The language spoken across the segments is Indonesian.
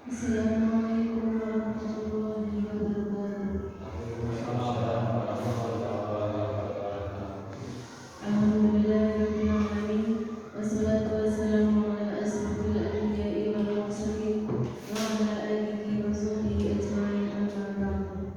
Assalamualaikum warahmatullahi wabarakatuh. Alhamdulillahirabbil alamin. Wassalatu wassalamu ala asrofil anbiya'i wal mursalin wa ala alihi wa sahbihi ajma'in, amma ba'du.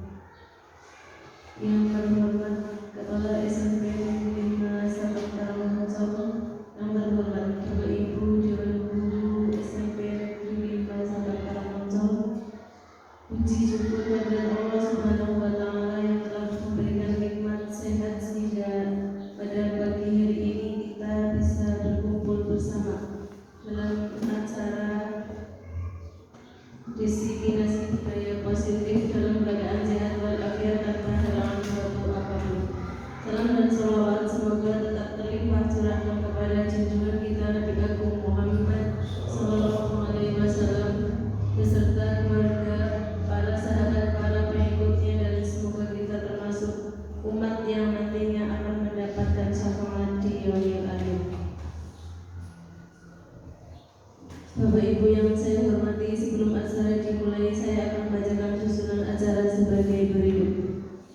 Yang terhormat Kepala SMP Negeri 5 Sabang Tarung Solo, yang terhormat Bapak Ibu Dewan Guru SMP Negeri 5 Sabang Tarung Solo. Puji syukur kepada Allah Subhanahu wa Ta'ala yang telah memberikan nikmat sehat sehingga pada pagi hari ini kita bisa berkumpul bersama dalam acara Destinasi Budaya Positif dalam keadaan sehat walafiat tanpa halangan suatu apapun. Salam dan salawat semoga tetap terlimpah curahkan kepada junjungan kita Nabi Agung Muhammad Sallallahu Alaihi Wasallam beserta keluarga, para sahabat, para pengikutnya, dan semoga kita termasuk umat yang nantinya akan mendapatkan syafaat di yaumil akhir. Bapak Ibu yang saya hormati, sebelum acara dimulai saya akan bacakan susunan acara sebagai berikut.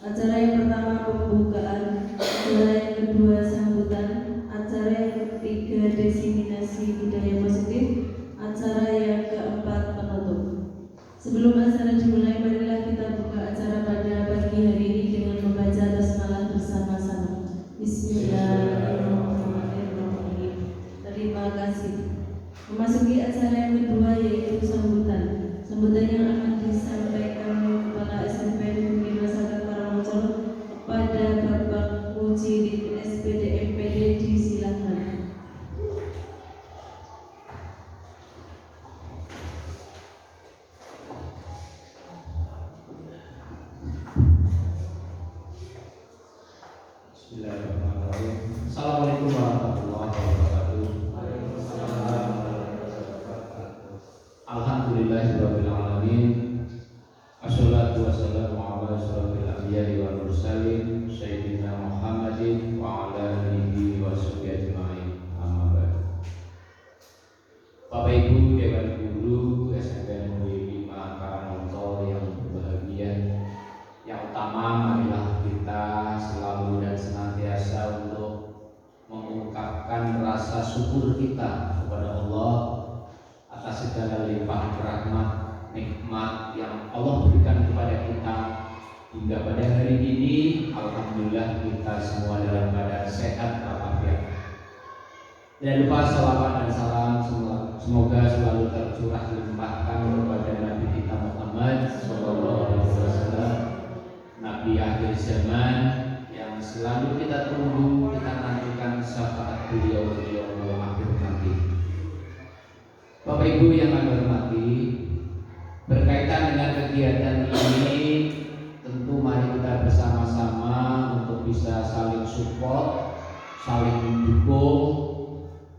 Acara yang pertama pembukaan, acara yang kedua sambutan, acara yang ketiga diseminasi budaya positif, acara yang keempat penutup. Sebelum acara dimulai, marilah kita buka acara pada pagi hari ini dengan membaca basmalah bersama-sama. Bismillahirrahmanirrahim. Terima kasih. Memasuki acara yang kedua yaitu sambutan. Sambutan yang akan disampaikan Kepala SMP Negeri 5 Sabang Tarung Solo kepada Bapak Mujidin SPD MPD, disilakan. Bismillahirrahmanirrahim. Assalamualaikum warahmatullahi wabarakatuh. Alhamdulillahirabbil alamin. Assalatu wassalamu ala asyrofil anbiya'i wal mursalin sayyidina Muhammadin wa ala alihi wa sahbihi ajma'in. Amma ba'du. Bapak Ibu Dewan Guru SMP Negeri 5 Karangmonto yang berbahagia, yang utama marilah kita selalu dan senantiasa untuk mengungkapkan rasa syukur kita kepada Allah atas segala limpahan rahmat, nikmat yang Allah berikan kepada kita hingga pada hari ini. Alhamdulillah kita semua dalam keadaan sehat walafiat. Dan lupa salawat dan salam semoga selalu tercurah limpahkan kepada Nabi kita Muhammad Sallallahu Alaihi Wasallam, Nabi akhir zaman yang selalu kita tunggu, kita nantikan syafaat beliau akhir nanti. Bapak Ibu yang kami hormati, berkaitan dengan kegiatan ini, tentu mari kita bersama-sama untuk bisa saling support, saling mendukung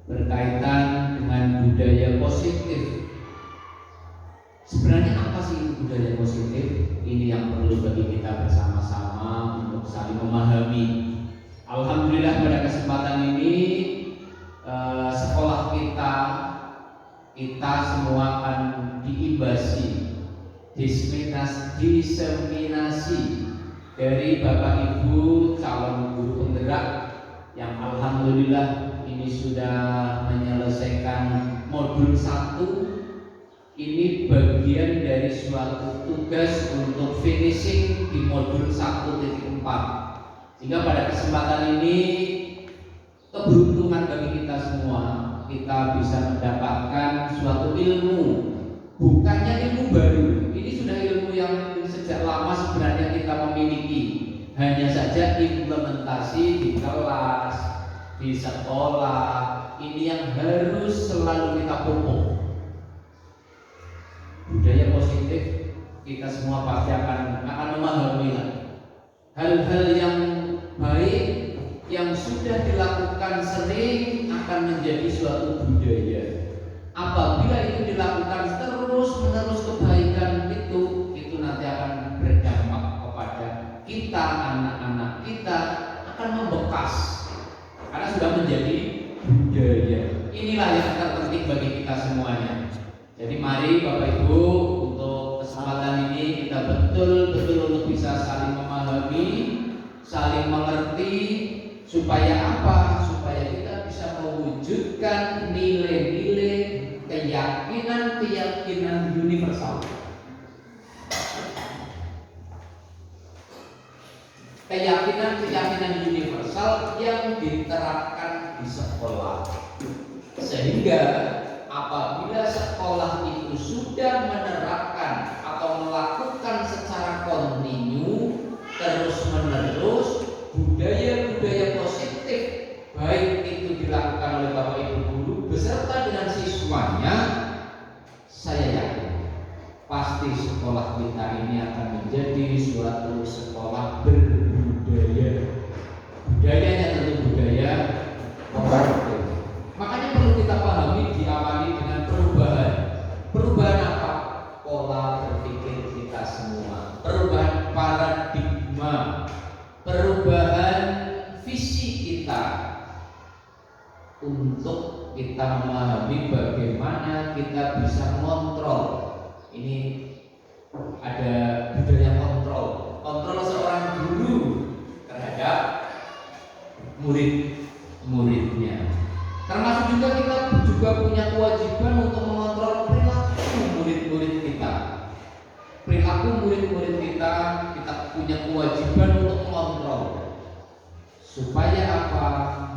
berkaitan dengan budaya positif. Sebenarnya apa sih budaya positif? Ini yang perlu bagi kita bersama-sama untuk saling memahami. Alhamdulillah pada kesempatan ini sekolah kita semua akan diimbasi diseminasi dari Bapak Ibu calon guru penggerak yang alhamdulillah ini sudah menyelesaikan modul 1. Ini bagian dari suatu tugas untuk finishing di modul 1.4. Sehingga pada kesempatan ini keberuntungan bagi kita semua, kita bisa mendapatkan suatu ilmu, bukannya ilmu baru. Ini sudah ilmu yang sejak lama sebenarnya kita memiliki. Hanya saja implementasi di kelas, di sekolah, ini yang harus selalu kita pupuk. Budaya positif kita semua pasti akan memahami hal-hal yang baik yang sudah dilakukan sering akan menjadi suatu budaya. Apabila itu dilakukan terus-menerus, kebaikan itu nanti akan berdampak kepada kita, anak-anak kita akan membekas karena sudah menjadi budaya. Inilah yang terpenting bagi kita semuanya. Jadi mari Bapak Ibu, untuk kesempatan ini kita betul-betul untuk bisa saling memahami, saling mengerti, supaya apa? Supaya kita bisa mewujudkan nilai-nilai keyakinan universal. Keyakinan universal yang diterapkan di sekolah. Sehingga apabila sekolah itu sudah menerapkan atau melakukan secara kontinu terus-menerus budaya-budaya positif, baik itu dilakukan oleh Bapak Ibu guru beserta dengan siswanya, saya yakin pasti sekolah kita ini akan menjadi suatu sekolah berbudaya. Budayanya tentu budaya positif. Makanya perlu kita pahami, diawali dengan perubahan. Perubahan apa? Pola berpikir kita semua. Perubahan paradigma. Perubahan visi kita untuk kita memahami bagaimana kita bisa mengontrol. Ini ada budaya kontrol. Kontrol seorang guru terhadap murid-muridnya. Termasuk juga kita juga punya kewajiban untuk mengontrol perilaku murid-murid kita. Perilaku murid-murid kita punya kewajiban untuk mengontrol. Supaya apa?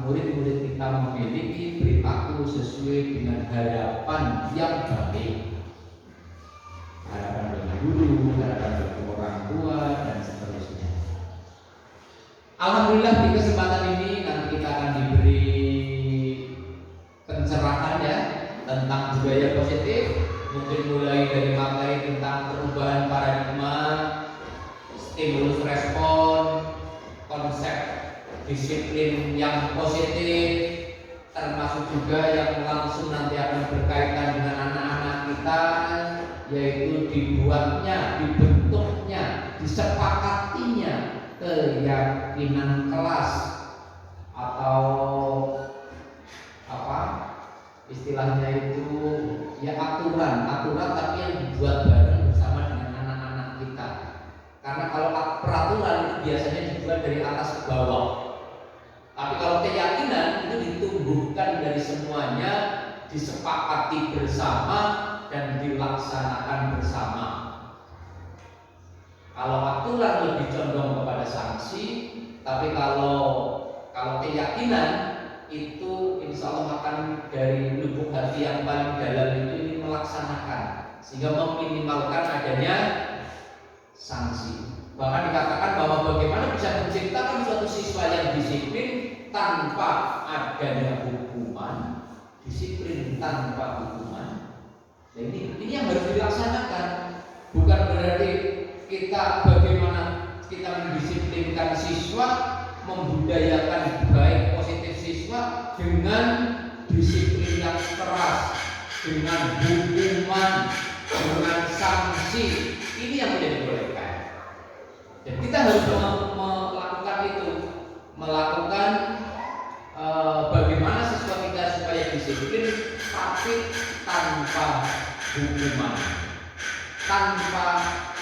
Murid-murid kita memiliki perilaku sesuai dengan harapan yang baik. Harapan bagi guru, harapan bagi orang tua, dan seterusnya. Alhamdulillah di kesempatan ini nanti kita akan diberi pencerahan ya tentang budaya positif, mungkin mulai dari materi tentang perubahan paradigma, stimulus respon, konsep disiplin yang positif, termasuk juga yang langsung nanti akan berkaitan dengan anak-anak kita, yaitu dibentuknya, disepakatinya keyakinan kelas atau apa istilahnya itu ya aturan tapi yang dibuat bareng bersama dengan anak-anak kita. Karena kalau peraturan itu biasanya dibuat dari atas ke bawah, tapi kalau keyakinan itu ditumbuhkan dari semuanya, disepakati bersama dan dilaksanakan bersama. Kalau aturan lebih condong kepada sanksi, tapi kalau keyakinan itu insya Allah akan dari lubuk hati yang paling dalam itu ingin melaksanakan, sehingga meminimalkan adanya sanksi. Bahkan dikatakan bahwa bagaimana bisa menciptakan suatu siswa yang disiplin tanpa adanya hukuman, disiplin tanpa hukuman. Nah, ini yang harus dilaksanakan. Bukan berarti bagaimana kita mendisiplinkan siswa, membudayakan baik positif siswa dengan disiplin yang keras, dengan hukuman, dengan sanksi. Ini yang tidak dibolehkan. Dan kita harus melakukan itu, bagaimana siswa kita supaya disiplin, tapi tanpa hukuman, tanpa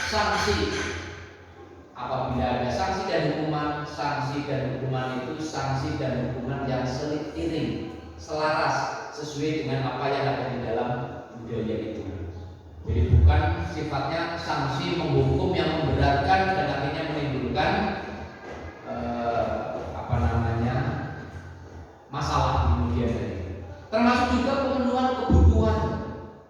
sanksi. Apabila ada sanksi dan hukuman itu sanksi dan hukuman yang seiring, selaras, sesuai dengan apa yang ada di dalam budaya itu. Jadi bukan sifatnya sanksi menghukum yang memberatkan dan akhirnya menimbulkan masalah di kemudian hari. Termasuk juga pemenuhan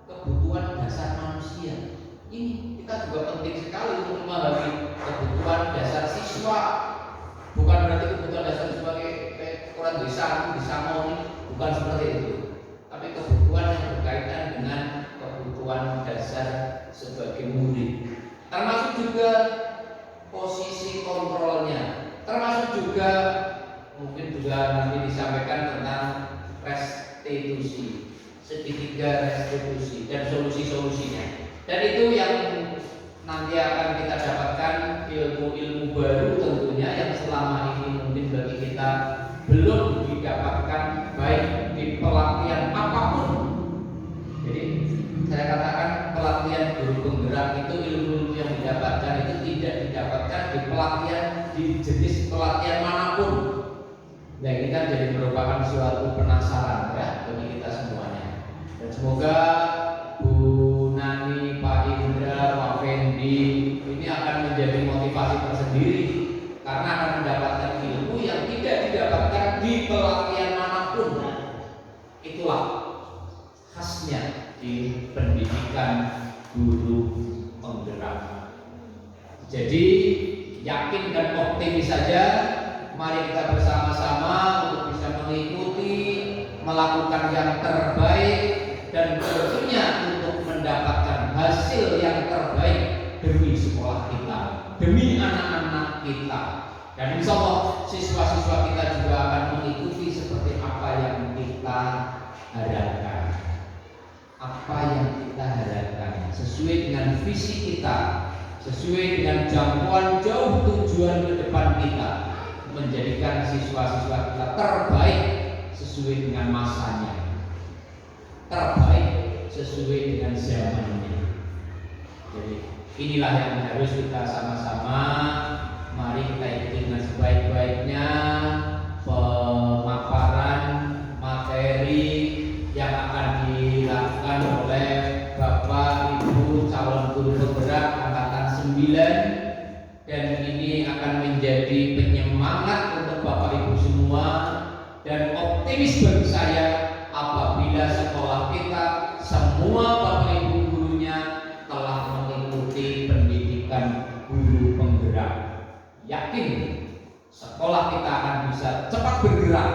kebutuhan dasar manusia. Ini kita juga penting sekali untuk memahami kebutuhan dasar siswa. Bukan berarti kebutuhan dasar siswa kayak orang bisa mau, bukan seperti itu. Tapi kebutuhan yang berkaitan dengan kebutuhan dasar sebagai murid. Termasuk juga posisi kontrolnya. Termasuk juga mungkin juga nanti disampaikan tentang restitusi, segitiga restitusi dan solusi-solusinya. Dan itu yang nanti akan kita dapatkan ilmu-ilmu baru tentunya yang selama ini mungkin bagi kita belum didapatkan baik di pelatihan apapun. Jadi saya saya katakan pelatihan guru penggerak itu ilmu yang didapatkan itu tidak didapatkan di pelatihan di jenis pelatihan manapun. Nah ini kan jadi merupakan suatu penasaran ya bagi kita semuanya. Dan semoga Bu Nani, Pak Indra, Pak Fendi ini akan menjadi motivasi tersendiri karena akan mendapatkan ilmu yang tidak didapatkan di pelatihan manapun. Itulah khasnya di pendidikan guru penggerak. Jadi yakin dan optimis saja, mari kita bersama-sama untuk bisa mengikuti, melakukan yang terbaik dan tentunya untuk mendapatkan hasil yang terbaik demi sekolah kita, demi anak-anak kita. Dan insya Allah siswa-siswa kita juga akan mengikuti seperti apa yang kita harapkan. Apa yang kita harapkan sesuai dengan visi kita, sesuai dengan jangkauan jauh tujuan ke depan kita, menjadikan siswa-siswa kita terbaik sesuai dengan masanya, terbaik sesuai dengan zamannya. Jadi inilah yang harus kita sama-sama mari kita ikuti dengan sebaik-baiknya pemaparan materi yang akan dilakukan oleh Bapak Ibu calon guru penggerak angkatan 9, dan ini akan menjadi penyemangat untuk Bapak Ibu semua dan optimis bagi saya apabila sekolah kita semua Bapak Ibu gurunya telah mengikuti pendidikan guru penggerak. Yakin sekolah kita akan bisa cepat bergerak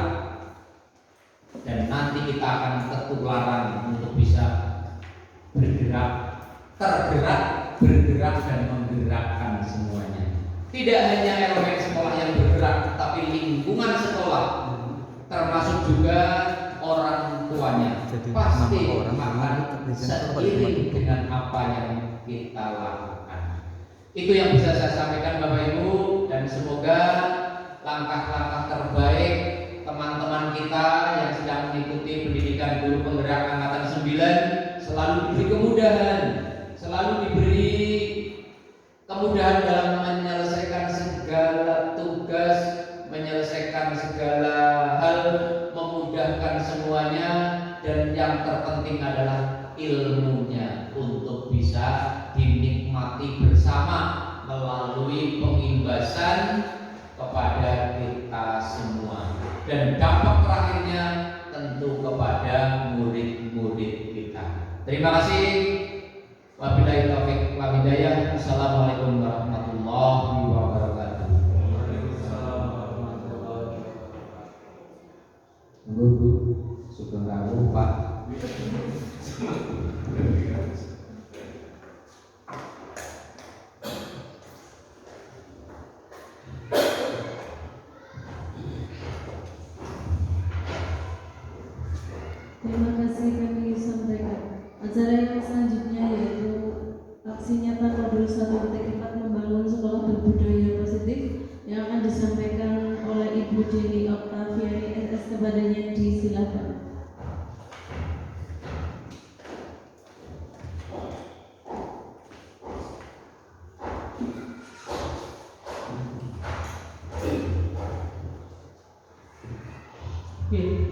dan nanti kita akan ketularan untuk bisa bergerak, tergerak, bergerak dan menggerakkan semuanya. Tidak hanya elemen sekolah yang bergerak, tapi lingkungan sekolah, termasuk juga orang tuanya, pasti akan seiring dengan apa yang kita lakukan. Itu yang bisa saya sampaikan Bapak Ibu, dan semoga langkah-langkah terbaik teman-teman kita yang sedang mengikuti pendidikan guru penggerak angkatan 9 selalu diberi kemudahan, selalu diberi kemudahan dalam menyelesaikan segala tugas, menyelesaikan segala hal, memudahkan semuanya, dan yang terpenting adalah ilmunya untuk bisa dinikmati bersama melalui pengimbasan kepada kita semua, dan dampak terakhirnya tentu kepada murid-murid kita. Terima kasih. Wabillahi taufiq wal hidayah. Assalamualaikum warahmatullahi wabarakatuh. Bu, sudah tahu Pak. Terima kasih kami sampaikan. Acara yang selanjutnya yaitu aksi nyata modul 1.4 membangun sekolah berbudaya positif yang akan disampaikan oleh Ibu Deni Oktaviani SS. Kepadanya disilakan.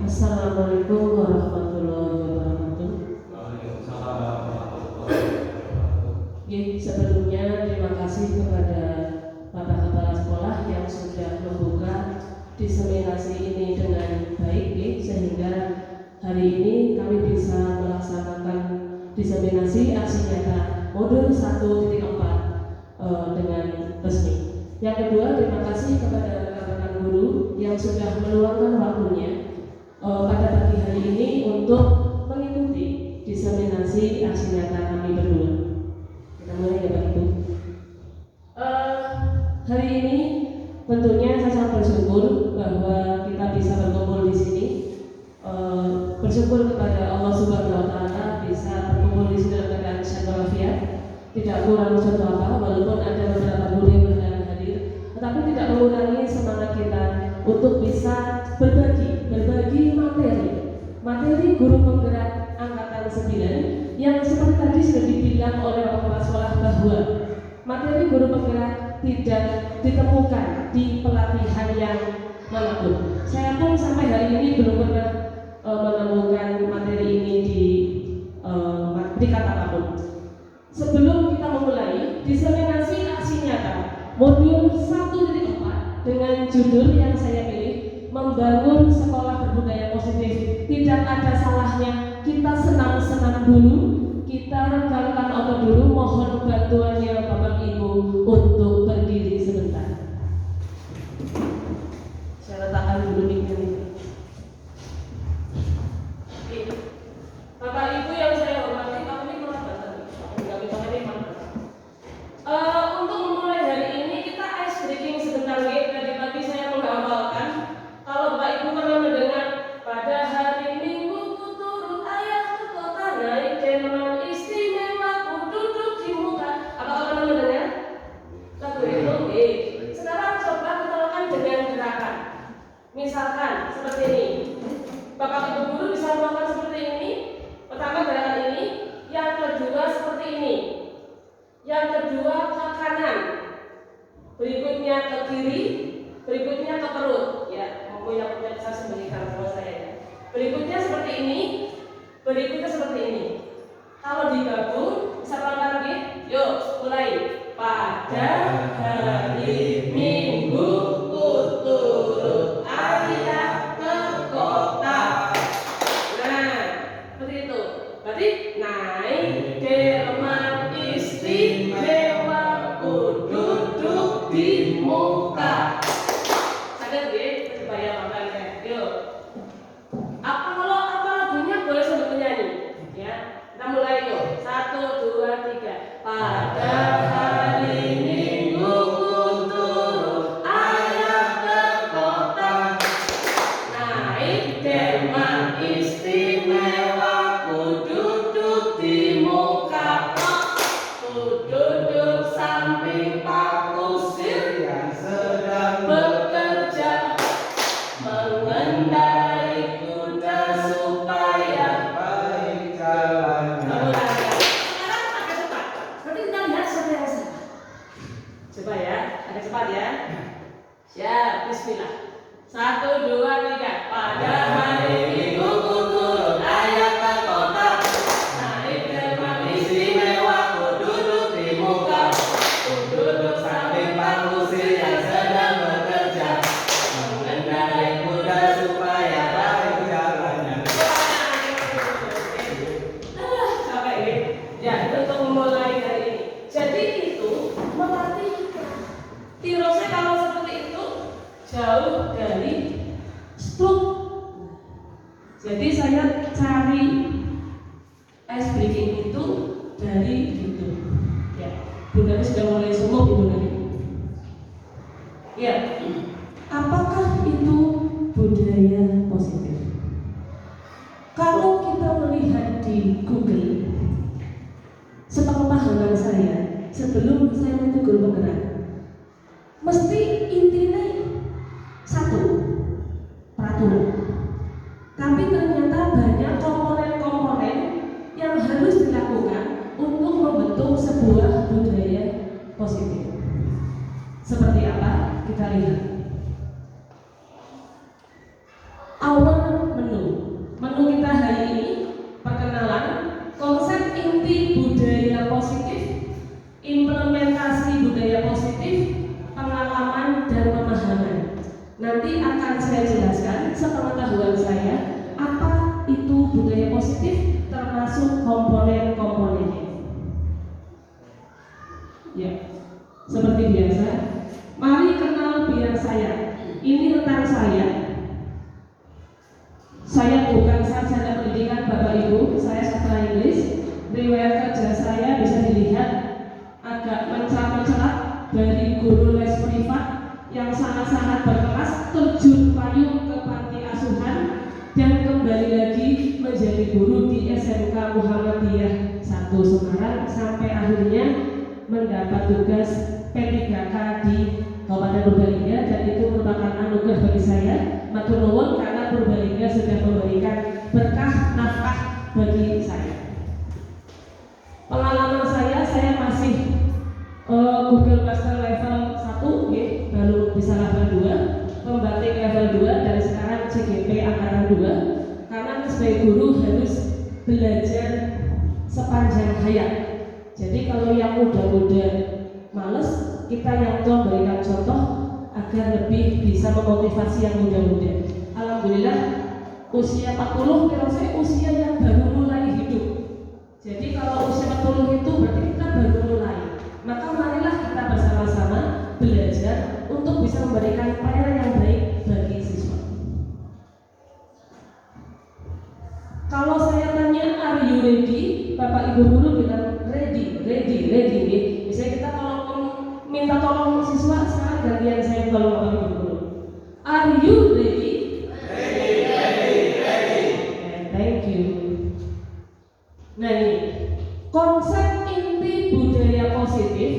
Assalamualaikum warahmatullahi wabarakatuh. Sebelumnya terima kasih kepada Bapak Kepala Sekolah yang sudah membuka diseminasi ini dengan baik, sehingga hari ini kami bisa melaksanakan diseminasi aksi nyata modul 1.4 dengan resmi. Yang kedua, terima kasih kepada rekan-rekan guru yang sudah meluangkan waktunya pada pagi hari ini untuk mengikuti diseminasi aksi nyata kami berdua. Kita mulai ya Pak Ibu. Hari ini tentunya saya sangat bersyukur bahwa kita bisa berkumpul di sini. Bersyukur kepada Allah Subhanahu Wa Taala bisa berkumpul di sini dalam keadaan sehat walafiat, tidak kurang suatu apa, walaupun ada beberapa guru yang berhalangan hadir, tetapi tidak mengurangi semangat kita untuk bisa berbagi materi guru penggerak angkatan 9 yang seperti tadi sudah dibilang oleh Bapak Kepala Sekolah bahwa materi guru penggerak tidak ditemukan di pelatihan yang manapun. Saya pun sampai hari ini belum pernah menemukan materi ini di kata apapun. Sebelum kita memulai diseminasi aksi nyata modul 1.4 dengan judul yang saya pilih, membangun sekolah berbudaya positif. Tidak ada salahnya kita senam-senam dulu, kita regangkan otot dulu. Mohon bantuannya Bapak Ibu untuk berdiri sebentar. Saya letakkan dulu miknya ini. Bapak Ibu yang saya hormati, Pak ini malah banget. Enggak bisa ini mana. Untuk memulai hari ini kita ice breaking sebentar nih. Tadi pagi saya menghafalkan. Kalau Bapak Ibu pernah mendengar pada hari Minggu ku turut ayah ke kota naik kemah istimewa ku duduk di muka. Apakah pernah mendengar lagu itu? Sekarang coba kita lakukan dengan gerakan. Misalkan seperti ini. Bapak Ibu guru bisa melakukan seperti ini. Pertama gerakan ini, yang kedua seperti ini, yang kedua ke kanan, berikutnya ke kiri, berikutnya ke perut. Ya, yang punya bisa sembunyikan sama saya ya. Berikutnya seperti ini, berikutnya seperti ini. Kalau digabung bisa pelan-pelan lagi. Yuk, mulai. Pada hari Minggu ku turut ayah ke kota. Berarti naik delman istimewa ku duduk di muka. Sadar nggih, bayang makan yuk. Kalau apa lagunya boleh sambil menyanyi ya. Kita mulai yuk. 1, 2, 3. Pada hari Minggu ku turut ayah ke kota. Naik delman istimewa di muka, ku duduk samping Pak Kusir yang sedang bekerja mengendarai kuda supaya baik jalannya. Sekarang agak cepat. Nanti kita lihat siapa yang salah. Coba ya, agak cepat ya. Siap, bismillah. 1, 2, 3. Pada hari Minggu ku turut ayah ke kota. Duduk samping Pak Kusir yang sedang bekerja mengendarai kuda supaya baik jalannya. Capek ya? Ya, itu untuk memulai hari ini. Jadi itu melatih kita. Tirosnya kalau seperti itu jauh dari struk. Jadi saya cari ice breaking itu dari itu. Bunda sudah mulai sungguh Ibu Nani. Ya, apakah itu budaya positif? Kalau kita melihat di Google, sepengetahuan saya, sebelum saya menjadi guru penggerak, mesti intinya satu, peraturan. Tapi ternyata banyak komponen-komponen yang harus dilakukan untuk membentuk sebuah budaya positif. Seperti apa? Kita lihat. Awal menu kita hari ini perkenalan konsep inti budaya positif, implementasi budaya positif, pengalaman dan pemahaman. Nanti akan saya jelaskan sepengetahuan saya apa itu budaya positif termasuk komponen-komponennya. Ya, seperti biasa, mari kenal biar saya. Ini tentang saya. Saya bukan sarjana pendidikan Bapak Ibu, saya sastra Inggris. Riwayat kerja saya bisa dilihat agak mencelat dari guru les privat yang sangat-sangat berkelas, terjun payung ke panti asuhan dan kembali lagi menjadi guru di SMK Muhammadiyah 1 Semarang sampai akhirnya mendapat tugas P3K di Kabupaten Purbalingga, dan itu merupakan anugerah bagi saya. Matur nuwun karena Purbalingga sudah memberikan berkah nafkah bagi saya. Pengalaman saya masih Google Master level 1, baru bisa level 2, pembatik level 2, dan sekarang CGP angkatan 2. Karena sebagai guru harus belajar sepanjang hayat. Jadi kalau yang muda-muda males, kita yang tua memberikan contoh agar lebih bisa memotivasi yang muda-muda. Alhamdulillah usia 40 menurut saya usia yang baru mulai hidup. Jadi kalau usia 40 itu berarti kita baru mulai. Maka marilah kita bersama-sama belajar untuk bisa memberikan pelayanan yang baik bagi siswa. Kalau saya tanya are you ready? Bapak Ibu guru bilang ready. Misalnya kita kalau minta tolong siswa, sekarang gantian saya tolong Bapak Ibu guru. Are you ready? Thank you. Nah ini konsep inti budaya positif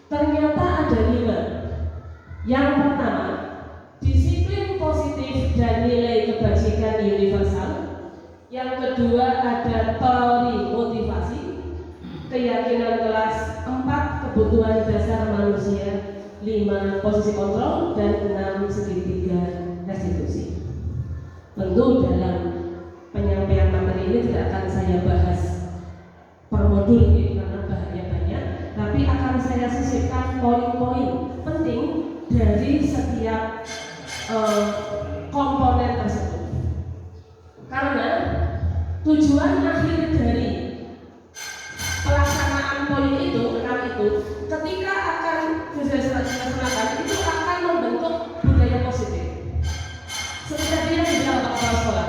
ternyata ada 5. Yang pertama, disiplin positif dan nilai kebajikan universal. Yang kedua ada teori motivasi, keyakinan kelas 4 kebutuhan dasar manusia, 5 posisi kontrol, dan 6 segitiga restitusi. Tentu dalam penyampaian materi ini tidak akan saya bahas per modul karena bahannya banyak, tapi akan saya sisipkan poin-poin penting dari setiap komponen tersebut. Karena tujuan akhir dari pelaksanaan poin itu, 6 itu, ketika akan dilaksanakan itu akan membentuk budaya positif. Seperti yang dibilang Pak Kepala Sekolah,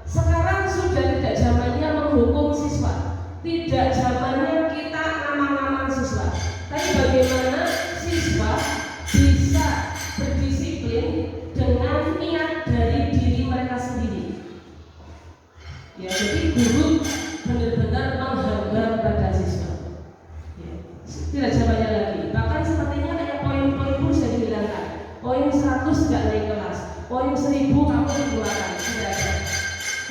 sekarang sudah tidak zamannya menghukum siswa, tidak zamannya kita ngamang-ngamang siswa, tapi bagaimana siswa bisa berdisiplin dengan niat dari diri mereka sendiri. Ya, jadi guru benar-benar menghargai pada siswa. Ya, tidak zamannya lagi. Bahkan sepertinya kayak poin-poin pun sudah dihilangkan. Poin 100 tidak naik kelas, poin 1000 kamu dikeluarkan. Tidak ada.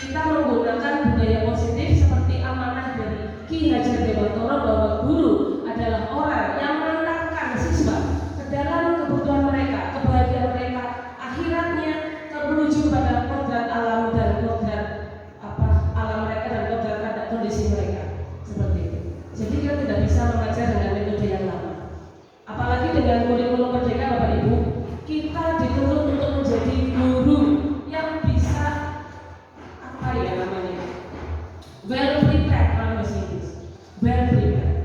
Kita menggunakan budaya positif seperti amanah dari Ki Hajar Dewantara bahwa guru adalah orang yang mengantarkan siswa ke dalam kebutuhan mereka, kebahagiaan mereka, akhiratnya menuju pada kodrat alam dan kodrat alam mereka dan kodrat pada kondisi mereka seperti itu. Jadi kita tidak bisa mengajar dengan metode yang lama. Apalagi dengan kurikulum merdeka Bapak Ibu, kita dituntut untuk menjadi guru yang bisa well prepared, well prepared.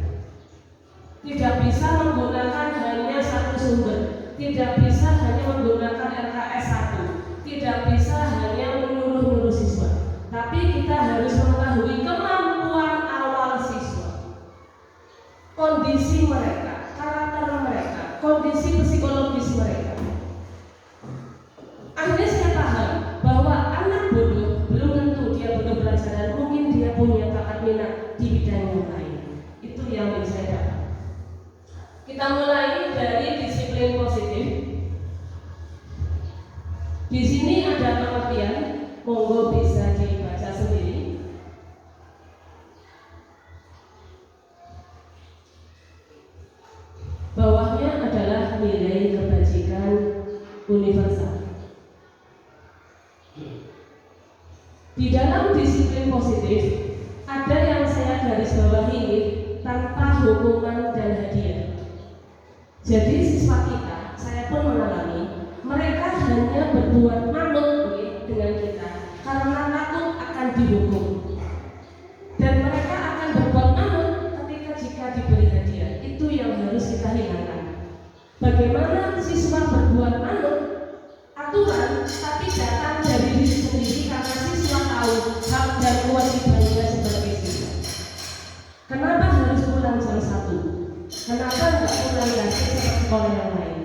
Tidak bisa menggunakan hanya satu sumber, tidak bisa hanya menggunakan LKS 1, tidak bisa hanya menyuruh siswa, tapi kita harus mengetahui kemampuan awal siswa, kondisi mereka, karakter mereka, kondisi psikologis mereka. Akhirnya saya paham bahwa anak bodoh belum tentu dia bodoh belajar, dan mungkin dia punya bakat minat di bidang yang lain. Itu yang saya dapat. Kita mulai dari disiplin positif. Di sini ada pengertian, monggo bisa dibaca sendiri. Bawahnya adalah nilai kebajikan universal. Di dalam disiplin positif ada yang saya garis bawahi tanpa hukuman dan hadiah. Jadi siswa kita, saya pun mengalami, mereka hanya berbuat manut dengan kita karena takut akan dihukum. Dan mereka akan berbuat manut ketika jika diberi hadiah. Itu yang harus kita hilangkan. Bagaimana siswa berbuat manut aturan tapi datang dari diri sendiri karena siswa tahu hak dan kewajibannya sebagai siswa. Kenapa harus pulang jam 1? Kenapa nggak pulang lagi seperti sekolah yang lain?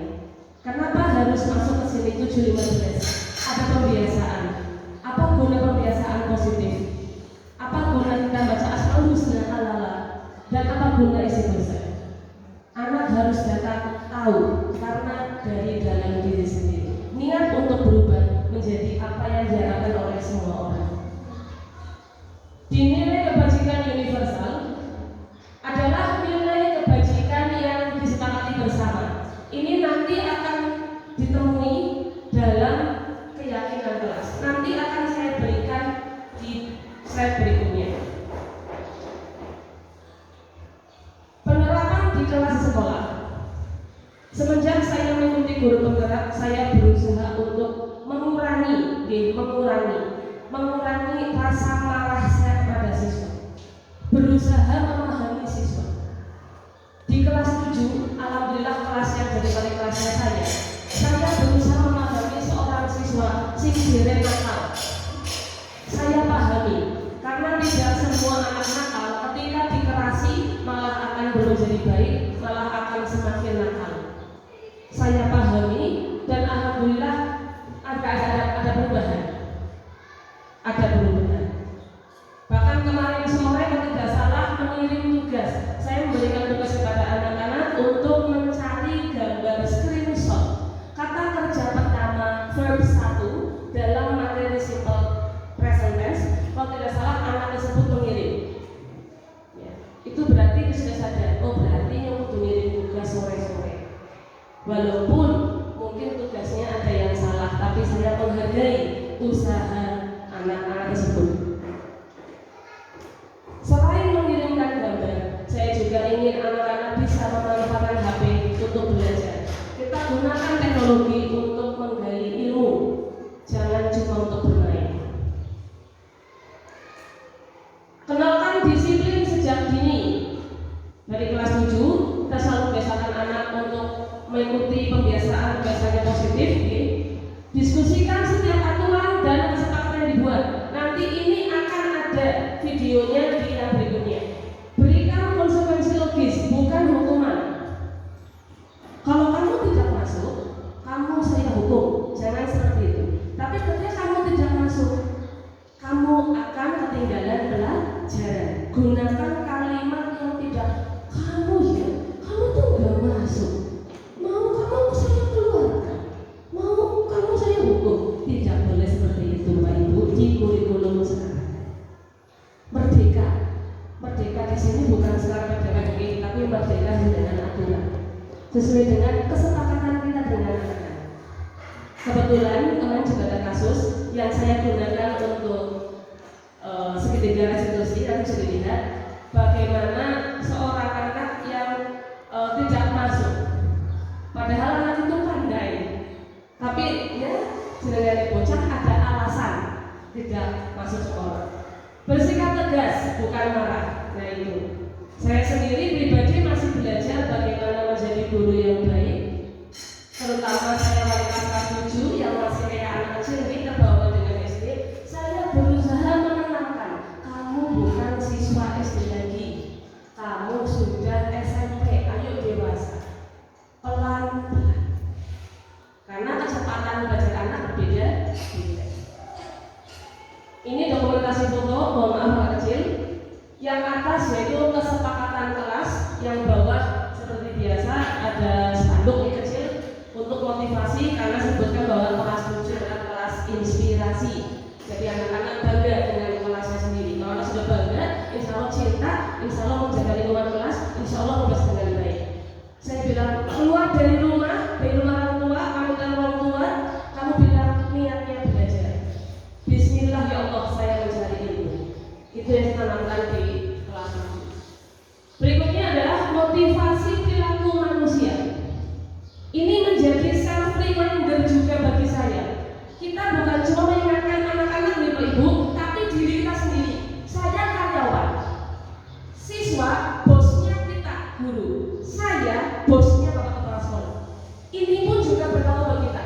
Kenapa harus masuk ke sini 7.15? Ada pembiasaan. Apa guna pembiasaan positif? Apa guna kita baca Asmaul Husna ala dan apa guna isi dosa? Anak harus datang tahu karena dari dalam diri sendiri. Niat untuk berubah menjadi apa yang diharapkan oleh semua orang. Dinilai kebajikan universal Semenjak saya mengikuti guru penggerak, saya berusaha untuk mengurangi rasa marah saya pada siswa. Berusaha memahami siswa. Di kelas 7, alhamdulillah kelas yang jadi wali kelasnya saya berusaha memahami seorang siswa sing dereng nakal. Saya pahami, karena tidak semua anak nakal ketika dikerasi malah akan belum jadi baik, malah akan semakin nakal. Saya pahami dan alhamdulillah ada perubahan. Bahkan kemarin sore kalau tidak salah mengirim tugas, saya memberikan tugas kepada anak-anak untuk mencari gambar screenshot kata kerja pertama verb 1 dalam materi simple present tense. Kalau tidak salah anak tersebut mengirim. Ya, itu berarti sudah sadar. Oh, berarti yang untuk mengirim tugas sore-sore. Walaupun mungkin tugasnya ada yang salah, tapi saya menghargai usaha anak-anak tersebut. Selain mengirimkan gambar, saya juga ingin anak-anak bisa memanfaatkan HP untuk belajar. Kita gunakan teknologi untuk menggali ilmu, jangan cuma untuk bermain. Kenalkan disiplin sejak dini. Dari kelas 7, kita selalu biasakan anak untuk mengikuti pembiasaan positif. Diskusikan setiap aturan dan kesepakatan yang dibuat. Nanti ini akan ada videonya di yang berikutnya. Berikan konsekuensi logis, bukan hukuman. Kalau kamu tidak masuk, kamu saya hukum. Jangan seperti itu. Tapi ketika kamu tidak masuk, kamu akan ketinggalan pelajaran. Gunakan kalimat yang tidak kamu tuh nggak masuk. Mau kamu saya keluarkan, mau kamu saya hukum. Tidak boleh seperti itu, Pak Ibu, di kurikulum sekarang. Merdeka di sini bukan sekarang merdeka ini, tapi merdeka dengan aturan, sesuai dengan kesepakatan kita dengan anak-anak. Kebetulan kemarin juga ada kasus yang saya gunakan untuk segitiga restitusi. Dan bisa dilihat bagaimana seorang anak yang tidak masuk, padahal anak itu pandai, tapi ya jenengan bocah ada alasan tidak masuk sekolah. Bersikap tegas, bukan marah. Nah itu, saya sendiri pribadi masih belajar bagaimana menjadi guru yang baik. Terutama saya wali kelas 7 yang masih kayak anak kecil ini terbawa dengan SD. Saya berusaha menenangkan, kamu bukan siswa SD lagi, kamu sudah SMP, ayo dewasa. Pelan-pelan, karena kecepatan belajar anak berbeda. Ini dokumentasi foto, mohon maaf Pak kecil. Yang atas yaitu kesepakatan kelas, yang bawah seperti biasa ada spanduk yang kecil untuk motivasi, karena sebutkan bahwa kelas 7 adalah kelas inspirasi. Jadi anak-anak bangga dengan kelasnya sendiri. Kalau anak sudah bangga, insya Allah cinta, insya Allah menjaga lingkungan kelas, insya Allah membahas dengan baik. Saya bilang keluar dari rumah orang tua, pamitan orang tua, kamu bilang niatnya belajar. Bismillah ya Allah, saya mencari ilmu. Itu yang ditanamkan di kelas 7. Berikutnya adalah motivasi perilaku manusia. Ini menjadi self reminder juga bagi saya. Kita bukan cuma mengingatkan anak-anak nih Pak Ibu, tapi diri kita sendiri. Saya karyawan, siswa bosnya kita guru, saya bosnya bapak kepala sekolah. Ini pun juga berlaku bagi kita.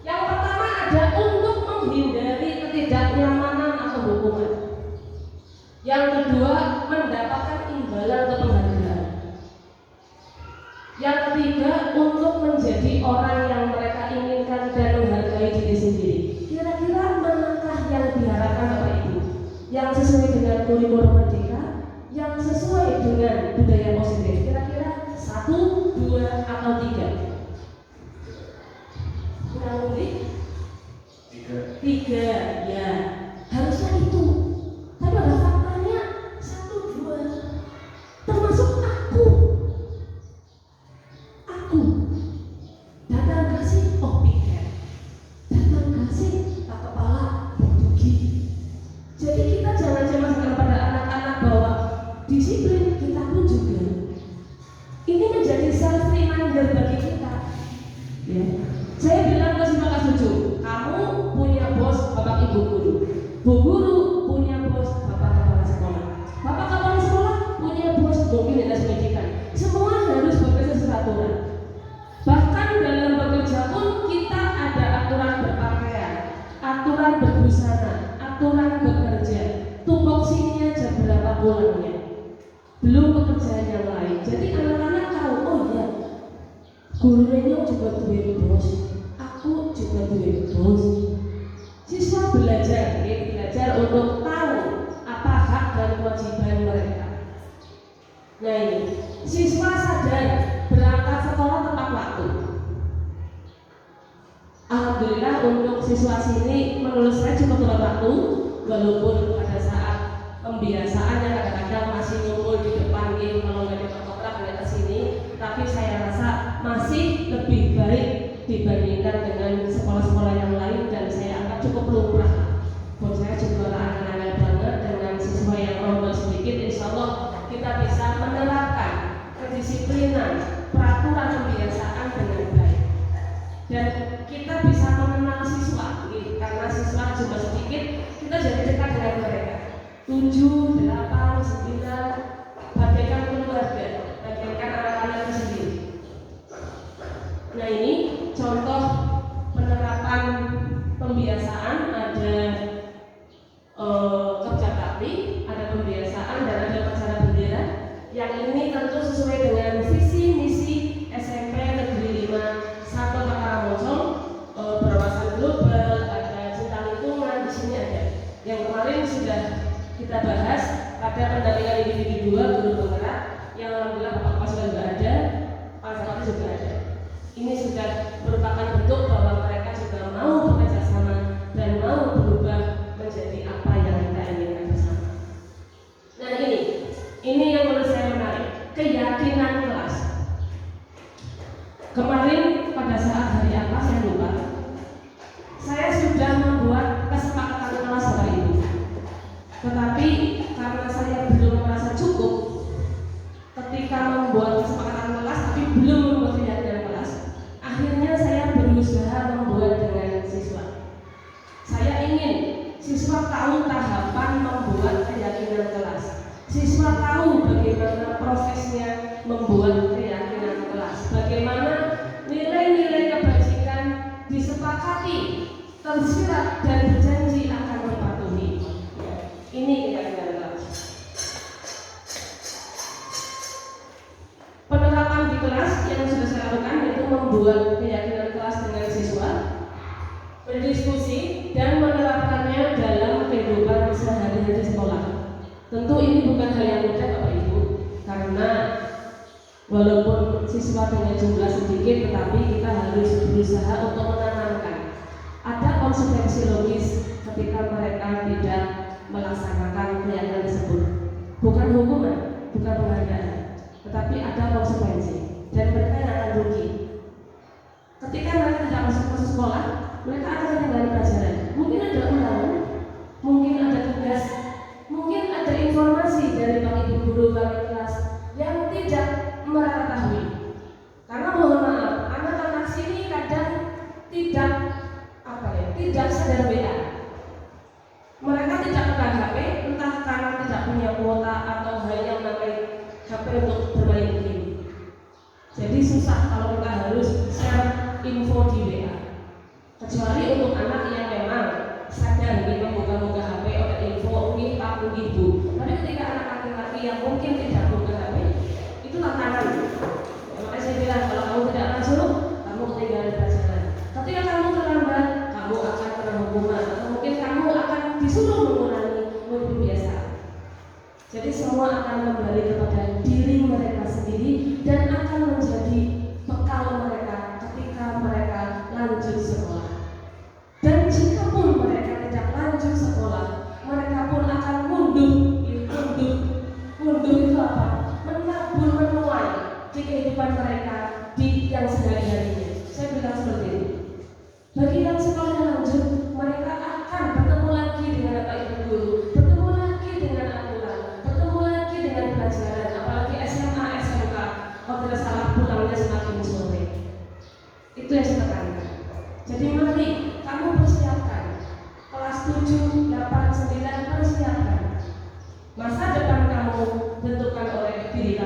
Yang pertama ada untuk menghindari ketidaknyamanan atau hukuman. Yang kedua mendapatkan imbalan atau penghargaan. Yang ketiga untuk menjadi orang yang mereka inginkan dan menghargai diri sendiri. Kira-kira manakah yang diharapkan Bapak Ibu? Yang sesuai dengan kurikulum merdeka, yang sesuai dengan budaya positif. Kira-kira 1, 2, atau 3? Kurang lebih 3, ya. Harusnya itu. Tapi pada faktanya 1, 2. Termasuk aku. Datang kasih, oh piket. Datang kasih, tak kepala, bugi. Jadi kita jangan cemaskan pada anak-anak bahwa disiplin, kita pun juga. Ini menjadi self reminder bagi kita. mungkin dinas pendidikan. Semua harus bekerja sesuai aturan. Bahkan dalam bekerja pun kita ada aturan berpakaian, aturan berbusana, aturan bekerja, tupoksinya jam berapa pulangnya. Belum pekerjaan yang lain. Jadi anak-anak tahu, oh ya, gurunya juga duwe bos, aku juga duwe bos. Siswa belajar, belajar untuk tahu apa hak dan kewajiban mereka. Nah ini, siswa sadar berangkat sekolah tepat waktu. Alhamdulillah untuk siswa sini menurut saya cukup tepat waktu, walaupun pada saat pembiasaannya kadang-kadang masih ngumpul di depan game, kalau nggak ada kontrak nggak kesini, tapi saya rasa masih lebih baik dibandingkan dengan sekolah-sekolah yang lain, dan saya anggap cukup lumrah. Buat saya juga anak-anak banget dengan siswa yang rombol sedikit, insya Allah kita bisa menerapkan kedisiplinan peraturan pembiasaan dengan baik, dan kita bisa mengenal siswa karena siswa cuma sedikit, kita jadi dekat dengan mereka. 7, 8, 9 bagaikan keluarga, bagaikan anak-anak sendiri. Nah ini contoh penerapan pembiasaan, ada kerja bakti, ada pembiasaan, dan ada upacara bendera. Yang ini tentu sesuai dengan visi misi SMP Negeri 5 1 Karangmojong, berwawasan global, ada cinta lingkungan, di sini ada. Yang kemarin sudah kita bahas pada pendampingan individu 2 guru penggerak, yang alhamdulillah Bapak Kepala Sekolah juga ada, Pak Sekolah juga ada. Ini sudah merupakan bentuk bahwa mereka juga mau bekerja sama dan mau berubah menjadi apa yang kita inginkan bersama. Nah ini yang menurut saya menarik, keyakinan kelas. Kemarin pada saat hari apa saya lupa, saya sudah membuat kesepakatan kelas hari ini. Tetapi karena saya belum merasa cukup ketika membuat kesepakatan kelas, tapi belum membuat keyakinan kelas, akhirnya saya berusaha membuat dengan siswa. Saya ingin siswa tahu tahapan membuat keyakinan kelas. Siswa tahu bagaimana prosesnya membuat keyakinan kelas, bagaimana nilai-nilai kebajikan disepakati, tersirat dan berjanji akan dipatuhi. Ini keyakinan kelas. Penerapan di kelas yang sudah saya lakukan yaitu membuat keyakinan kelas dengan siswa, berdiskusi, dan menerapkannya dalam kehidupan sehari-hari di sekolah. Tentu ini bukan hal yang mudah Bapak Ibu, karena walaupun siswa dengan jumlah sedikit, tetapi kita harus berusaha untuk menanamkan ada konsekuensi logis ketika mereka tidak melaksanakan keyakinan tersebut. Bukan hukuman, bukan penghargaan, tetapi ada konsekuensi, dan mereka yang akan rugi. Ketika mereka tidak masuk ke sekolah, mereka akan ketinggalan pelajaran. Mungkin ada undangan, mungkin ada tugas, mungkin ada informasi dari Pak Ibu guru wali kelas yang tidak mereka ketahui. Karena mohon maaf, anak-anak sini kadang tidak sadar WA. Mereka tidak pegang HP, entah karena tidak punya kuota atau hanya memakai HP untuk bermain game. Jadi susah kalau kita harus share info di WA. Kecuali untuk anak yang memang sadar dia membuka HP oleh info ini Pak Ibu. Tapi ketika anak laki-laki yang mungkin tidak buka HP, itu tantangan. Makanya saya bilang kalau kamu tidak masuk, kamu ketinggalan pelajaran. Ketika kamu terlambat, kamu akan kena hukuman, atau mungkin kamu akan disuruh mengurangi kebiasaan. Jadi semua akan kembali kepada diri mereka sendiri dan akan menjadi bekal mereka ketika mereka lanjut sekolah. Dan jika pun mereka tidak lanjut sekolah, mereka pun akan mundur itu apa? Menabur menuai di kehidupan mereka di yang sehari-harinya. Saya bilang seperti ini. Bagi yang sekolahnya lanjut, mereka akan bertemu lagi dengan Bapak Ibu guru, bertemu lagi dengan aturan, bertemu lagi dengan pelajaran, apalagi SMA, SMK, kalau tidak salah pulangnya semakin sore. Itu yang saya tekankan. Jadi mari kamu persiapkan kelas 7, 8, 9, persiapkan. Masa depan kamu tentukan oleh diri kamu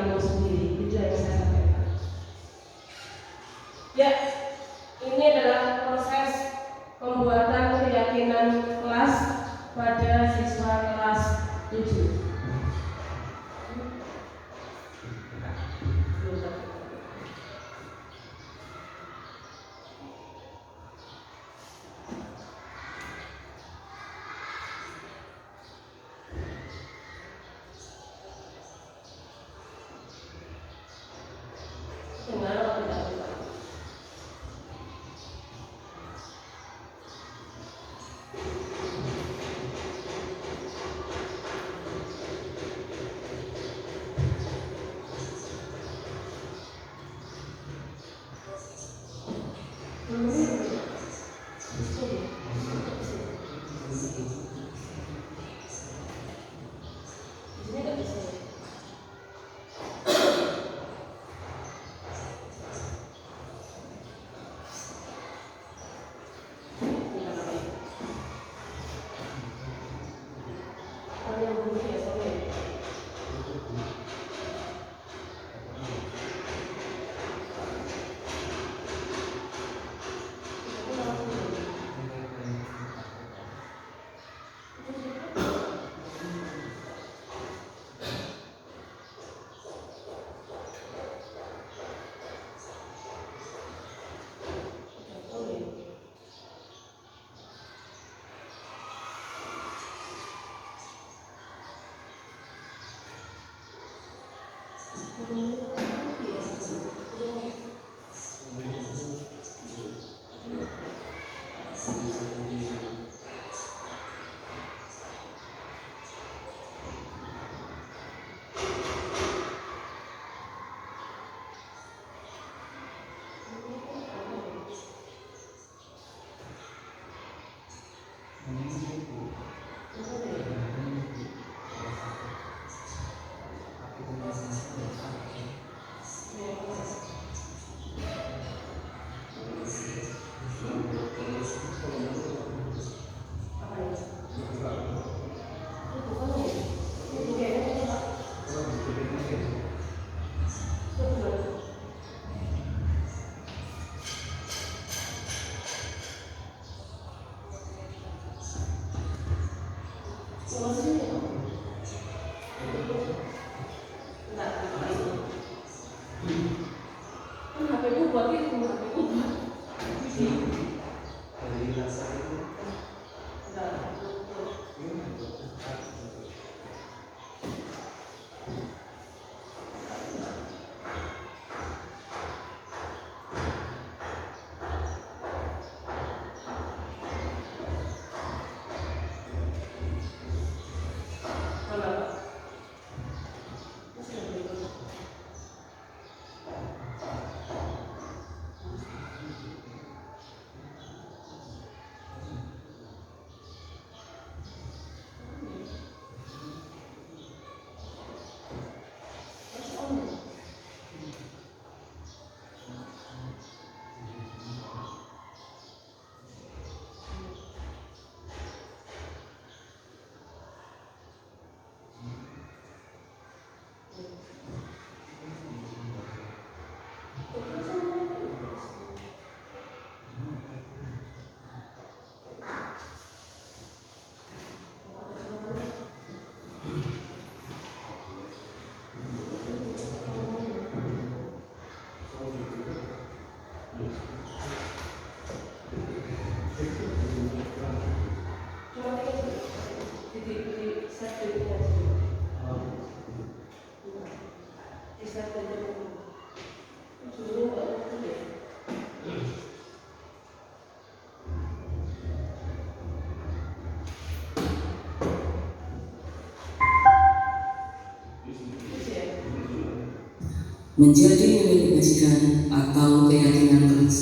menjadi milik kebajikan atau keyakinan keras.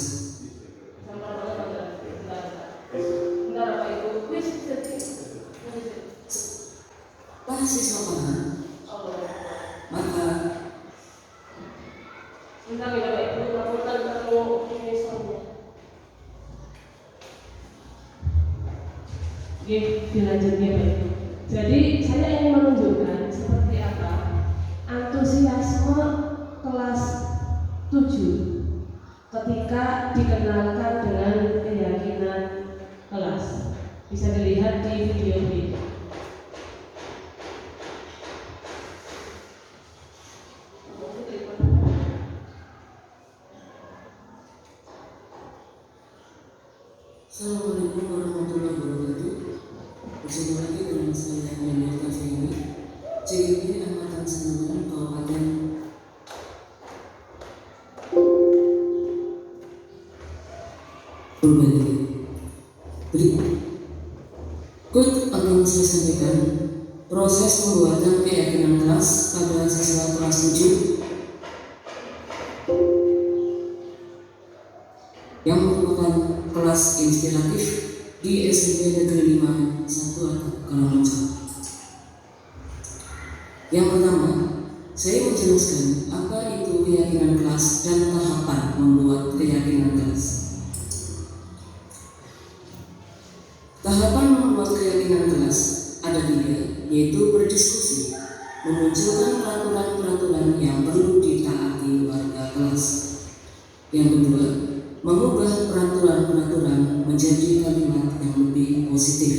Para siswa paham, maka dilanjutnya Pak Ibu. Jadi saya ingin menunjukkan seperti apa antusiasme kelas 7 ketika dikenalkan dengan keyakinan kelas. Bisa dilihat di video ini. Assalamualaikum warahmatullahi wabarakatuh. Berjumpa lagi dengan saya Emil Kafiri, CGP Angkatan 9 Kabupaten Purbalingga. Berikut akan saya sampaikan proses pembuatan keyakinan kelas pada siswa kelas 7 yang merupakan kelas inspiratif di SMP Negeri 5 1 Karangrejo. Yang pertama, saya menjelaskan apa itu keyakinan kelas dan tahapan membuat keyakinan kelas. Tahapan membuat keyakinan kelas ada 3, yaitu berdiskusi, memunculkan peraturan-peraturan yang perlu ditaati warga kelas. Yang kedua, mengubah peraturan-peraturan menjadi kalimat yang lebih positif.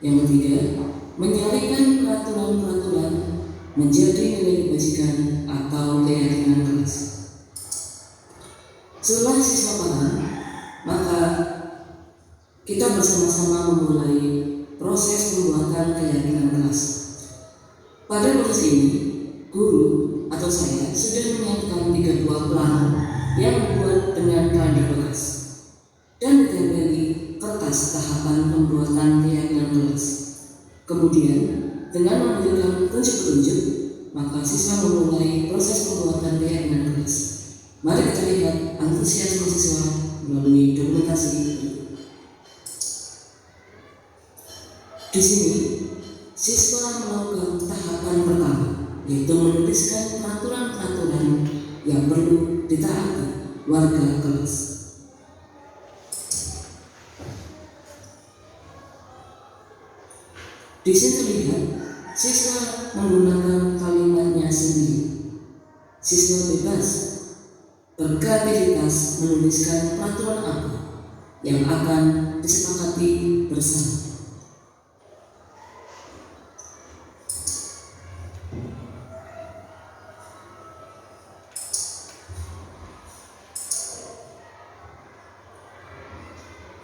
Yang ketiga, menyalurkan peraturan-peraturan menjadi nilai kebajikan atau keyakinan kelas. Setelah siswa paham, maka kita bersama-sama memulai proses pembuatan keyakinan kelas. Pada proses ini, guru atau saya sudah menyiapkan 3 buah plan yang dibuat dengan kalender bekas dan ditempeli kertas tahapan pembuatan keyakinan kelas. Kemudian, dengan memberikan petunjuk-petunjuk, maka siswa memulai proses pembuatan keyakinan kelas. Mari kita lihat antusiasme siswa melalui dokumentasi. Di sini, siswa melakukan tahapan pertama, yaitu menuliskan peraturan-peraturan yang perlu ditaati warga kelas. Di sini terlihat siswa menggunakan kalimatnya sendiri. Siswa bebas berkreativitas menuliskan peraturan apa yang akan disepakati bersama.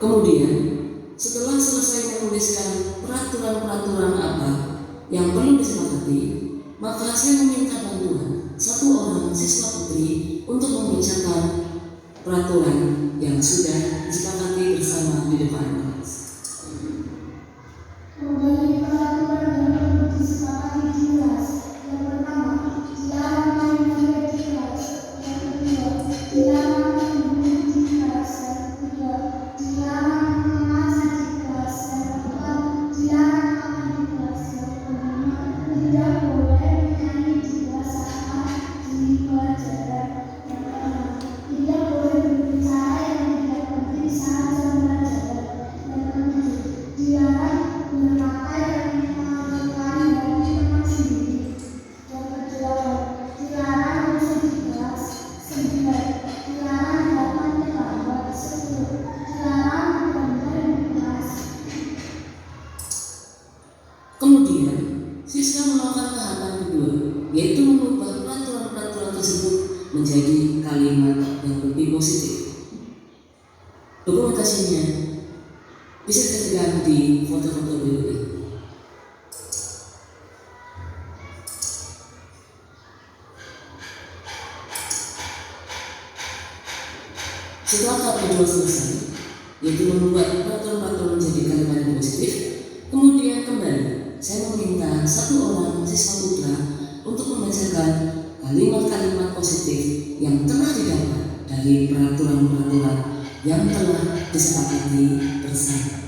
Kemudian, setelah selesai menuliskan peraturan-peraturan apa yang perlu disepakati, maka saya meminta bantuan 1 orang siswa putri untuk membacakan peraturan yang sudah disepakati bersama di depan kelas. Mengenai peraturan yang perlu disepakati di kelas. Yang pertama, dilarang main game di kelas. Yang kedua, dilarang membuli di kelas. Yang ketiga, dilarang mengaji di kelas. Yang keempat, dilarang makan di kelas. Yang kelima, tidak boleh menyanyi di kelas saat di pelajaran. Yang keenam, tidak boleh berbicara yang tidak penting saat jam pelajaran. Yang ketujuh, dilarang berkata yang melukai hati teman sendiri. Yang kedelapan, dilarang rusuh di kelas. 9, dilarang datang terlambat. 10, dilarang bergambar di kelas. Kemudian, siswa melakukan tahapan kedua, yaitu mengubah peraturan-peraturan tersebut menjadi kalimat yang lebih positif. Dokumentasinya bisa dilihat di foto-foto berikut ini. Setelah tahap kedua selesai, yaitu membuat peraturan-peraturan menjadi kalimat yang positif, kemudian kembali saya meminta 1 orang siswa putra untuk membacakan kalimat-kalimat positif yang telah didapat dari peraturan-peraturan yang telah disepakati bersama.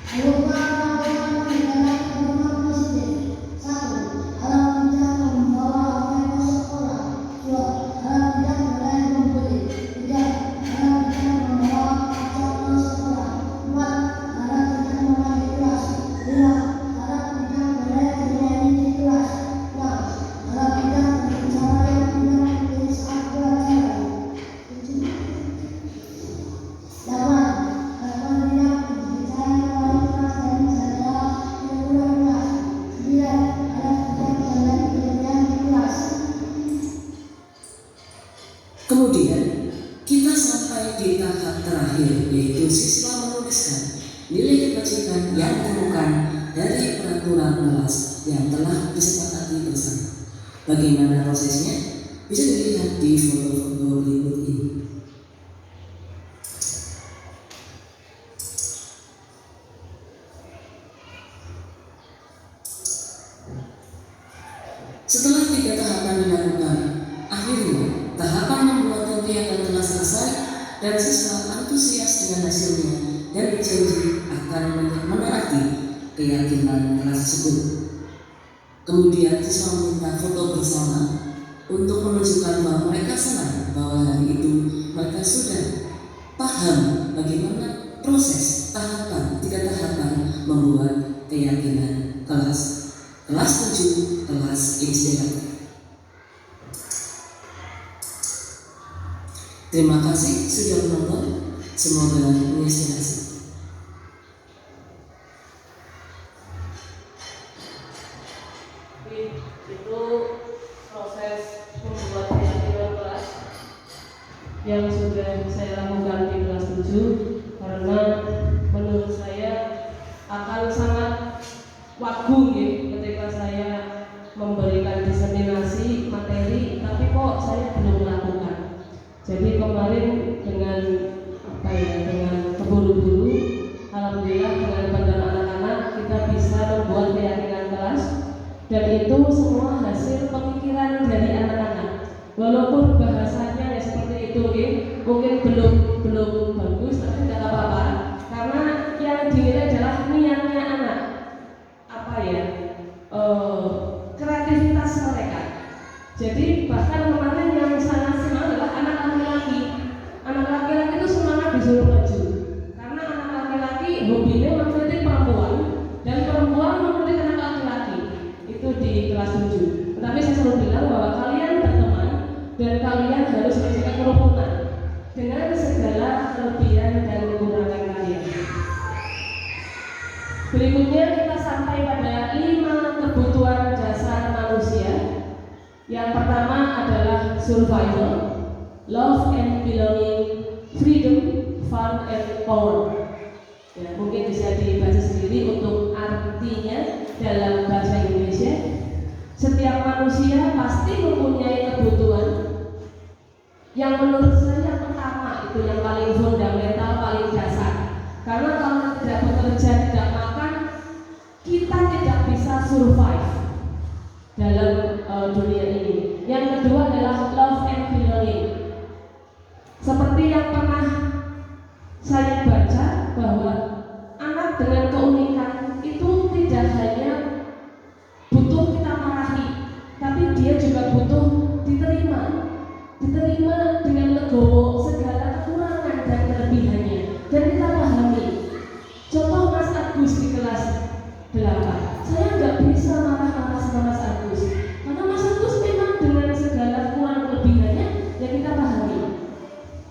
Peraturan adalah norma positif. 1. Alam tidak membawa HP ke sekolah. 2. Alam tidak boleh membeli. 3. Alam tidak membawa kaca ke sekolah. 4. Alam tidak makan di kelas. 5. Alam tidak boleh bernyanyi di kelas. 6. Alam tidak berbicara yang tidak penting saat pelajaran. 7. 8. Alam tidak berbicara wali kelas dan jaga keluar kelas. 9. Alam tidak jalan berjalan di kelas. Kemudian, kita sampai di tahap terakhir, yaitu siswa menuliskan nilai kebajikan yang ditemukan dari peraturan kelas yang telah disepakati bersama. Bagaimana prosesnya? Bisa dilihat di foto-foto berikut ini. Setelah 3 tahapan dilakukan, akhirnya tahapan membuat kegiatan kelas selesai dan siswa antusias dengan hasilnya dan berjanji akan menaati keyakinan kelas tersebut. Kemudian siswa meminta foto bersama untuk menunjukkan bahwa mereka senang bahwa hari itu mereka sudah paham bagaimana proses tahapan 3 tahapan membuat keyakinan kelas. Kelas 7, kelas inspiratif. Terima kasih sudah menonton. Semoga menginspirasi. Itu proses membuat keyakinan kelas yang sudah saya lakukan di kelas 7, karena menurut saya akan sangat wagu ketika saya memberikan memberikan diseminasi materi, tapi kok saya belum melakukan. Jadi kemarin dengan keburu-buru, alhamdulillah dengan bantuan anak-anak kita bisa membuat keyakinan kelas, dan itu semua hasil pemikiran dari anak-anak. Walaupun bahasanya ya seperti itu, mungkin belum bagus, tapi tidak apa-apa, karena yang dinilai adalah niatnya anak, kreativitas mereka. Jadi bahkan kemarin yang sangat senang adalah anak laki-laki. Anak laki-laki itu semangat disuruh maju, karena anak laki-laki hobinya mengkritik perempuan dan perempuan mengkritik anak laki-laki. Itu di kelas 7. Tetapi saya selalu bilang bahwa kalian berteman dan kalian harus menjaga kerukunan dengan segala kelebihan dan kekurangan kalian. Berikutnya kita sampai pada 5 kebutuhan dasar manusia. Yang pertama adalah survival, love and belonging, freedom, fun and power. Ya, mungkin bisa dibaca sendiri untuk artinya dalam bahasa Indonesia. Setiap manusia pasti mempunyai kebutuhan yang menurut saya pertama itu yang paling fundamental, paling dasar. Karena kalau tidak bekerja, tidak makan, kita tidak bisa survive dalam dunia ini. Yang kedua adalah love and belonging. Seperti yang pernah saya baca bahwa anak dengan keunikan itu tidak hanya butuh kita marahi, tapi dia juga butuh diterima dengan legowo segala kekurangan dan kelebihannya, dan kita pahami. Contoh Mas Agus di kelas 8, saya nggak bisa marah-marah sama Mas Agus, karena Mas Agus memang dengan segala kekurangan kelebihannya yang kita pahami.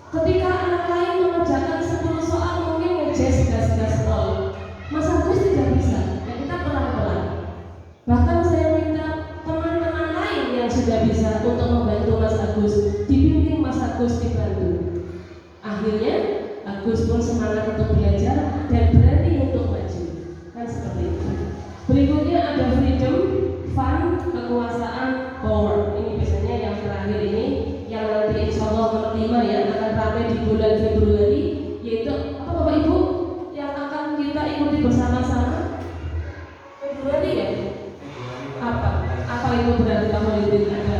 Ketika anak lain mengerjakan 10 soal mungkin ngejes gas-gas nol, Mas Agus tidak bisa, ya kita pelan-pelan. Bahkan saya minta teman-teman lain yang sudah bisa untuk membantu Mas Agus, dibimbing Mas Agus, dibantu. Akhirnya Agus pun semangat untuk belajar dan berani untuk maju. Kan seperti itu. Berikutnya ada freedom, fun, kekuasaan, power. Ini biasanya yang terakhir ini, yang nanti insya Allah nomor 5 ya, akan ramai di bulan Februari, yaitu apa Bapak Ibu yang akan kita ikuti bersama-sama? Februari ya? Apa itu berarti kamu itu ada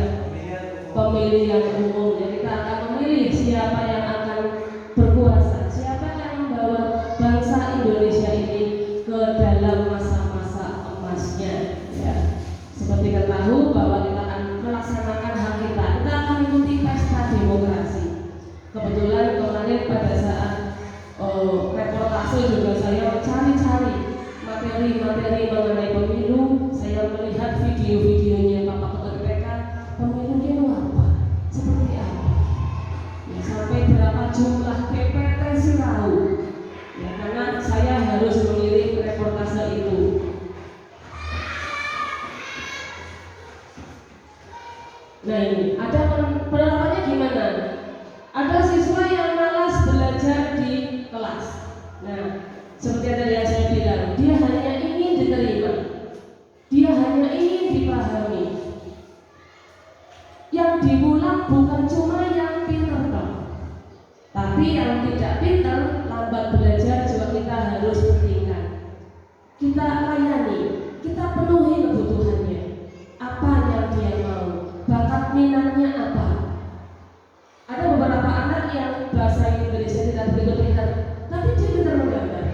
pemilihan umum. Jadi kita akan memilih siapa yang akan berkuasa, siapa yang membawa bangsa Indonesia ini ke dalam masa-masa emasnya. Ya. Seperti kita tahu bahwa kita akan melaksanakan hak kita akan mengikuti pesta demokrasi. Kebetulan kemarin pada saat reportase juga saya cari-cari materi-materi mengenai pemilu. Saya melihat video-videonya Bapak Ketua BPK, pemilunya itu apa, seperti apa, ya, sampai berapa jumlah PPT sih tahu. Ya, karena saya harus mengirim reportase itu. Nah ini, ada penerapannya gimana? Ada siswa yang malas belajar di kelas. Nah, seperti tadi yang saya bilang, dia hanya ingin diterima, dia hanya ingin dipahami. Yang diulang bukan cuma yang pintar dong, tapi yang tidak pintar, lambat belajar juga kita harus pentingkan. Kita layani, kita penuhi kebutuhannya. Apa yang dia mau, bakat minatnya apa. Ada beberapa anak yang bahasa Indonesia tidak begitu pintar, tapi dia pintar menggambar.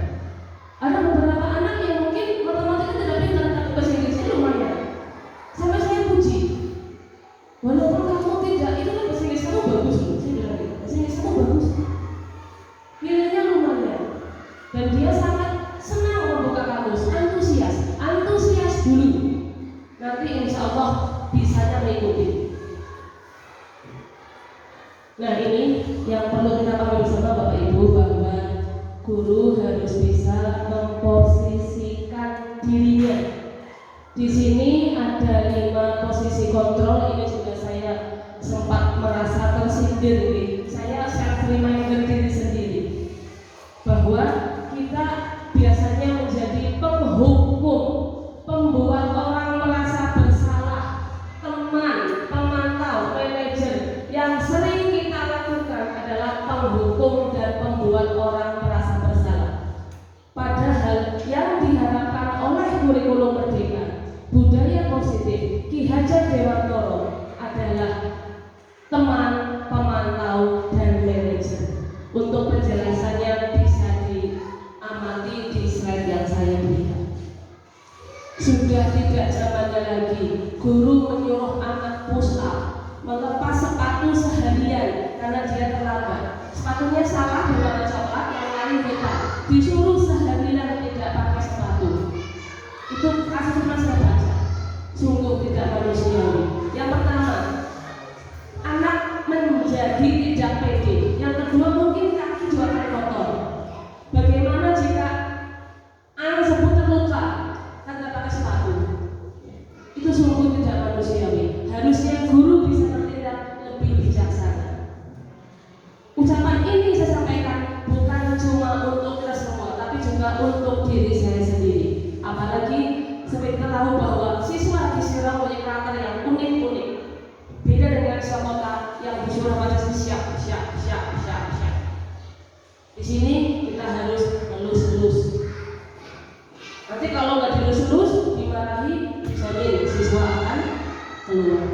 Ada beberapa anak yang mungkin matematika tidak pintar, tapi bahasa Inggrisnya lumayan. Sampai saya puji, walaupun kamu tidak, itu kan bahasa Inggris kamu bagus loh. Saya bilang gitu, bahasa Inggris kamu bagus, nilainya lumayan. Dan dia sangat senang membuka kamus, antusias dulu. Nanti insya Allah bisanya mengikuti. Nah ini yang perlu kita pahami bersama Bapak Ibu, bahwa guru harus bisa memposisikan dirinya. Di sini ada 5 posisi kontrol. Ini juga saya sempat merasa tersindir. Saya self reminder diri sendiri bahwa kita biasanya menjadi penghukum, pembuat orang merasa bersalah. karena dia terlambat. Sepatunya salah berwarna coklat, yang lain hitam. Disuruh seharian tidak pakai sepatu. Itu kasus pernah saya baca. Sungguh tidak manusiawi. Yang pertama, anak menjadi tidak pede. Yang kedua, mungkin kaki juga akan kotor. Bagaimana jika anak tersebut terluka karena pakai sepatu? Itu sungguh tidak manusiawi. Harusnya guru bisa bertindak lebih bijaksana. Ucapan ini saya sampaikan bukan cuma untuk kita semua, tapi juga untuk diri saya sendiri. Apalagi seperti kita tahu bahwa siswa di Sira punya karakter yang unik-unik. Beda dengan siswa kota yang disuruh baca siap. Di sini kita harus lulus. Nanti kalau nggak dilus-lus, dimarahi, jamin siswa akan keluar.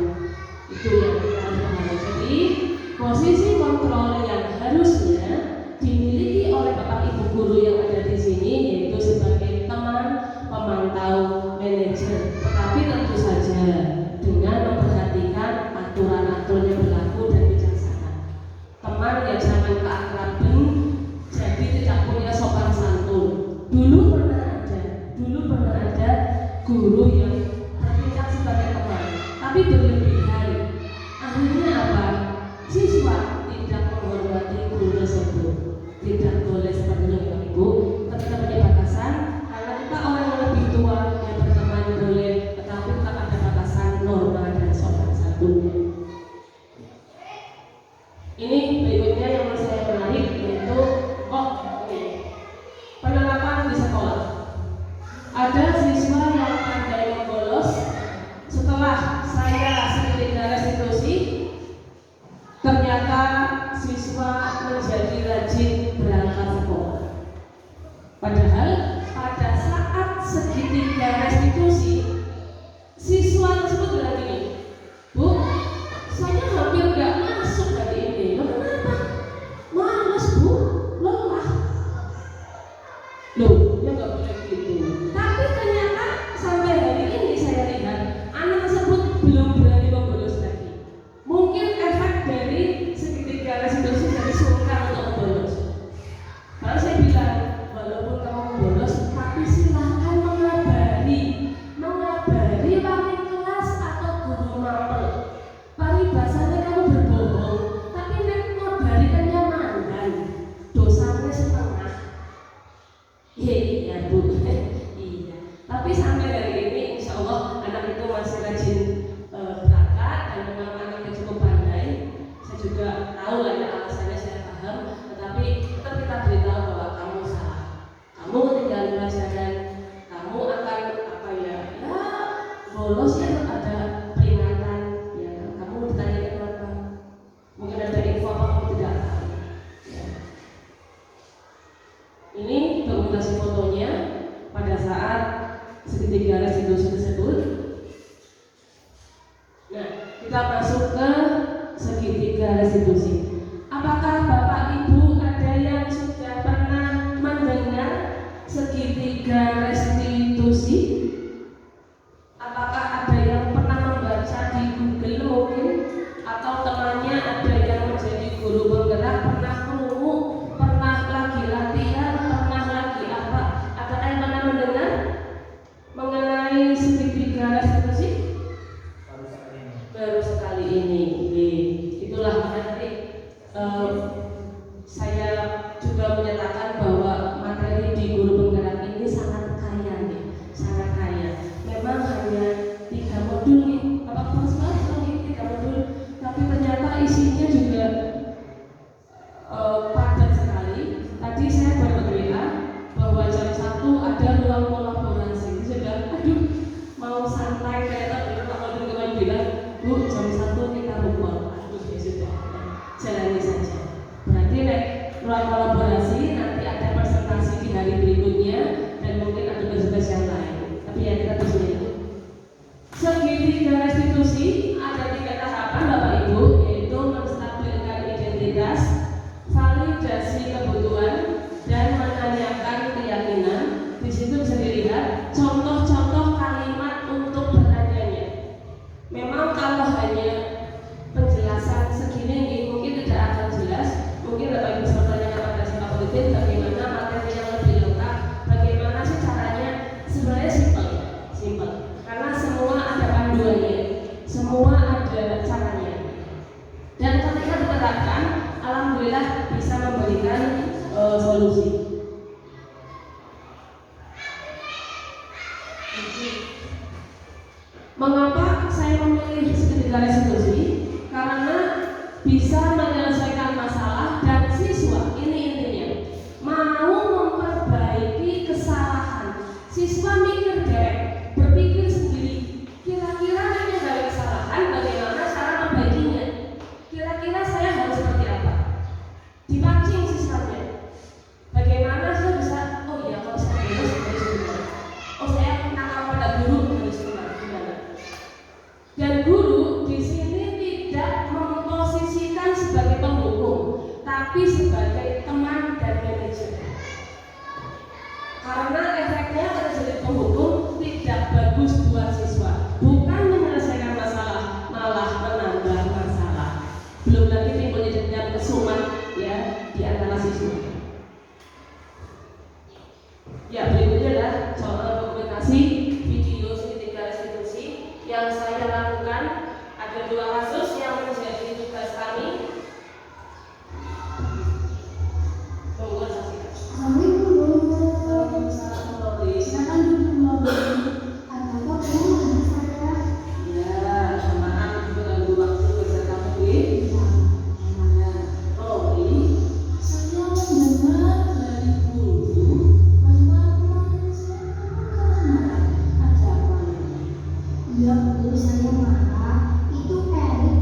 Itu yang kita harus pahami. Jadi posisi kontrol yang harusnya dimiliki oleh bapak ibu guru yang ada di sini, yaitu sebagai teman, pemantau, manajer. Tetapi tentu saja dengan memperhatikan aturan-aturan yang berlaku dan bijaksana. Teman yang jangan keakraban, jadi tidak punya sopan santun. Dulu pernah ada guru yang bertindak sebagai teman, tapi berlebihan. Akhirnya apa? Siswa tidak menghormati guru tersebut. Tidak boleh seperti itu, Bapak Ibu. Kita punya batasan, karena kita orang yang lebih tua yang berteman boleh, tetapi tetap ada batasan norma dan sopan santunnya. Ini berikutnya yang menurut saya menarik, yaitu penerapan di sekolah. Ada siswa yang pandai membolos. Setelah saya sedikit restitusi, ternyata siswa menjadi rajin berangkat sekolah. Padahal pada saat segitiga restitusi, siswa tersebut bilang gini, Bu, saya hampir nggak masuk hari ini. Loh, kenapa? Males, Bu, lelah. Loh, ya nggak boleh gitu. Tapi ternyata sampai hari ini saya lihat anak tersebut belum berani membolos lagi. Mungkin efek dari segitiga restitusi dari sungkan untuk membolos. Lalu saya bilang, walaupun kamu bolos, tapi silahkan mengabari wali kelas atau guru mapel. Paribasanya kamu berbohong, tapi nek ngabarikannya mandan, dosanya setengah. Iya Bu, iya. Tapi sampai hari ini, insya Allah anak itu masih rajin berangkat dan memang anaknya cukup pandai. Saya juga tahu lah ya alasannya, saya paham. Tetapi tetap kita beritahu bahwa kamu salah. Kamu ketinggalan pelajaran, kamu akan bolos ya, ada peringatan. Ya, kamu ditanya kenapa? Mungkin ada info apa kamu tidak tahu. Ya. Ini dokumentasi fotonya pada saat segitiga restitusi tersebut. Nah, kita masuk ke segitiga restitusi. Apakah Bapak Ibu ada yang sudah pernah mendengar segitiga restitusi? Apakah ada yang pernah membaca di Google mungkin? Atau temannya ada yang menjadi guru penggerak, pernah krungu, pernah lagi latihan, pernah lagi apa? Ada yang pernah mendengar mengenai segitiga restitusi? Baru sekali ini. Itulah materi. Saya juga menyatakan bahwa materi di guru penggerak ini sangat kaya nih, sangat kaya. Memang hanya 3 modul nih, Bapak Bapak 3 modul, tapi ternyata isinya juga padat sekali. Tadi saya baru WA bahwa jam 1 ada ruang kolaborasi. Sudah, mau santai ternyata Pak Modul kemarin bilang, Bu, jam 1 kita rumput. Ya sudah, jalani saja. Berarti ruang kolaborasi nanti ada presentasi di hari berikutnya dan mungkin ada tugas yang lain. Tapi ya kita terus lihat. Segitiga restitusi ada 3 tahapan Bapak Ibu, yaitu menstabilkan identitas, validasi kebutuhan, dan menanyakan keyakinan. Di situ bisa dilihat contoh-contoh kalimat untuk bertanya. Memang kalau hanya penjelasan segini mungkin tidak rutin bagaimana materi yang lebih lengkap, bagaimana sih caranya. Sebenarnya simple, karena semua ada panduannya, semua ada caranya. Dan ketika diterapkan, alhamdulillah bisa memberikan solusi. Mengapa saya memilih segitiga restitusi? Karena bisa menyelesaikan masalah dan siswa, ini intinya, mau memperbaiki kesalahan. Siswa mikir deh, berpikir sendiri, kira-kira ini dari kesalahan, bagaimana cara membaikinya? Kira-kira saya harus seperti apa? Dipancing siswanya. Bagaimana saya bisa, oh iya kalau saya harus gimana? Oh saya nakal pada guru harus gimana? Dan guru di sini tidak memposisikan sebagai penghukum, tapi sebagai teman dan manajer. Karena efeknya kalau jadi penghukum tidak bagus buat siswa, bukan menyelesaikan masalah, malah menambah masalah. Belum lagi timbulnya dendam kesumat ya di antara siswa. Ya, berikutnya adalah soal dokumentasi video segitiga restitusi yang saya lakukan. Ada 2 kasus yang menjadi tugas kami. Tunggu saksikan. Kami dulu Salam Robi. silakan duduk ngobrol. Ada apa kamu saya? Ya, maaf mengganggu waktu kerja kamu di. Robi, Saya mendengar dari guru. bahwa kemarin saya marah. Ada apa? Iya, guru saya marah. Itu Erik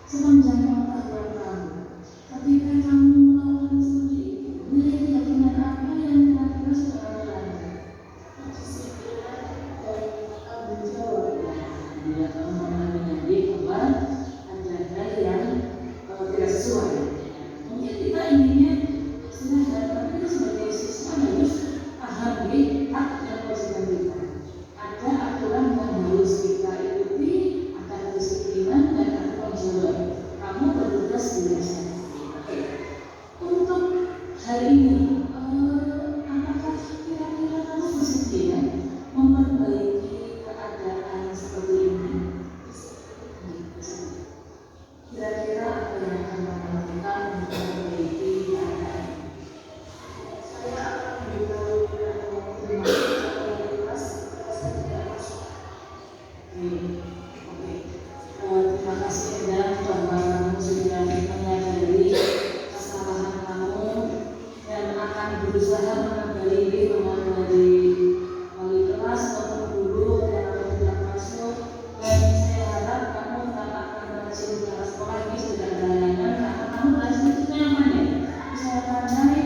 sepanjang pengetahuan kamu. Ketika kamu melakukan seperti itu, nilai keyakinan apa yang kira-kira sudah kamu lakukan? Kedisiplinan dan tanggung jawab. Bila kamu mengambil bahwa ada hal yang tidak sesuai, mungkin kita inginnya silahkan, tapi kita sebagai siswa harus paham hak dan kewajiban kita. Ada aturan yang harus kita ikuti, ada kedisiplinan dan ada tanggung jawab. Kamu bertugas di desa. Untuk hal ini, apakah kira-kira kamu bersedia memperbaiki keadaan seperti ini? Kira-kira apa yang akan kamu lakukan untuk memperbaiki keadaan? Saya akan memberitahu terima kasih. Terima kasih Endang bahwa kamu sudah menyadari kesalahan kamu dan akan berusaha mengabari wali kelas maupun guru yang akan tidak masuk. Dan saya harap kamu tak akan berhasil di kelas sekolah ini sudah ada layanan karena kamu berhasil itu nyaman ya. Saya pandai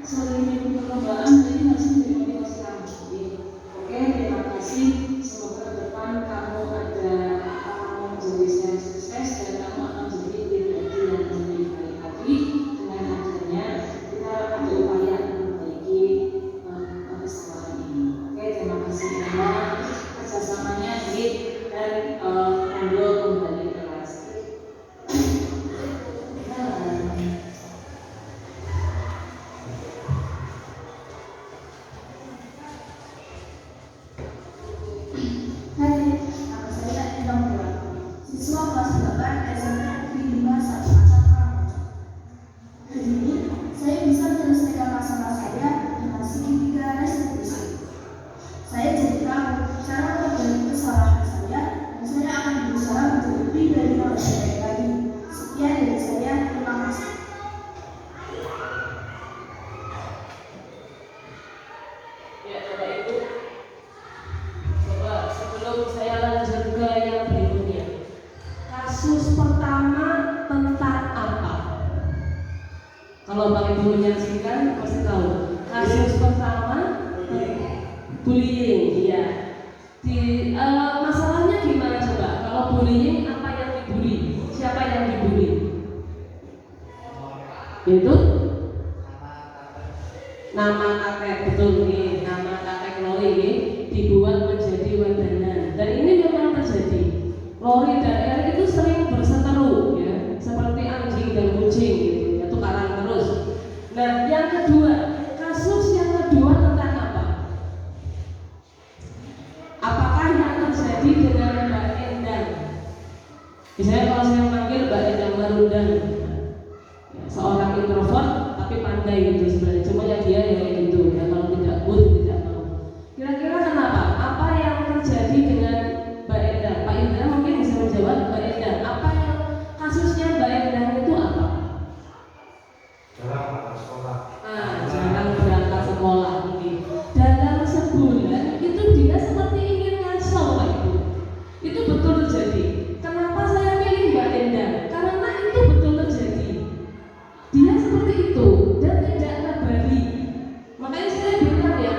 sering ikut perlombaan jadi harus menjadi motivasi kamu. Oke, terima kasih. Semoga ke depan kamu menjadi sukses dan kamu akan menjadi pribadi yang lebih baik lagi dengan adanya kita ada upaya memperbaiki kesalahan ini. Oke, terima kasih Anda kerjasamanya ini dan monggo kembali ke kelas. Hai, nama saya Endang Purwanto, siswa kelas 8 SMP Negeri 5 Satu. Hari ini saya bisa menyelesaikan masalah saya dengan segitiga restitusi. Saya jadi tahu cara memperbaiki kesalahan saya dan saya akan berusaha menjadi pribadi yang lebih baik lagi. Sekian dari saya, terima kasih. Ya, Bapak Ibu. Coba sebelum saya lanjut ke yang berikutnya. Kasus pertama tentang apa? Kalau Bapak Ibu menyaksikan pasti tahu. Kasus pertama bullying, ya. Masalahnya gimana coba? Kalau bullying, apa yang dibully? Siapa yang dibully? Itu nama kakek, betul nih, nama kakek Lori nih, dibuat menjadi wadanan. Dan ini memang terjadi. Lori dan Eric itu sering berseteru, ya, seperti anjing dan kucing, gitu, ya, tukaran terus. Nah, yang kedua, kasus yang kedua tentang apa? Apakah yang terjadi dengan Mbak Endang? Misalnya kalau saya panggil Mbak Endang Marundang, ya, seorang introvert tapi pandai gitu sebenarnya. Cuma ya dia ya kayak gitu, ya kalau tidak pun tidak mau. Kira-kira kenapa? Apa yang terjadi dengan Mbak Endang? Pak Indra mungkin bisa menjawab. Mbak Endang, apa yang kasusnya Mbak Endang itu apa? Jarang berangkat sekolah. Jarang berangkat sekolah ini. Dalam sebulan itu dia seperti ingin ngaso, Pak Ibu. Itu betul terjadi. Kenapa saya pilih Mbak Endang? Karena itu betul terjadi. Dia seperti itu dan tidak ngabari. Makanya saya bilang ya,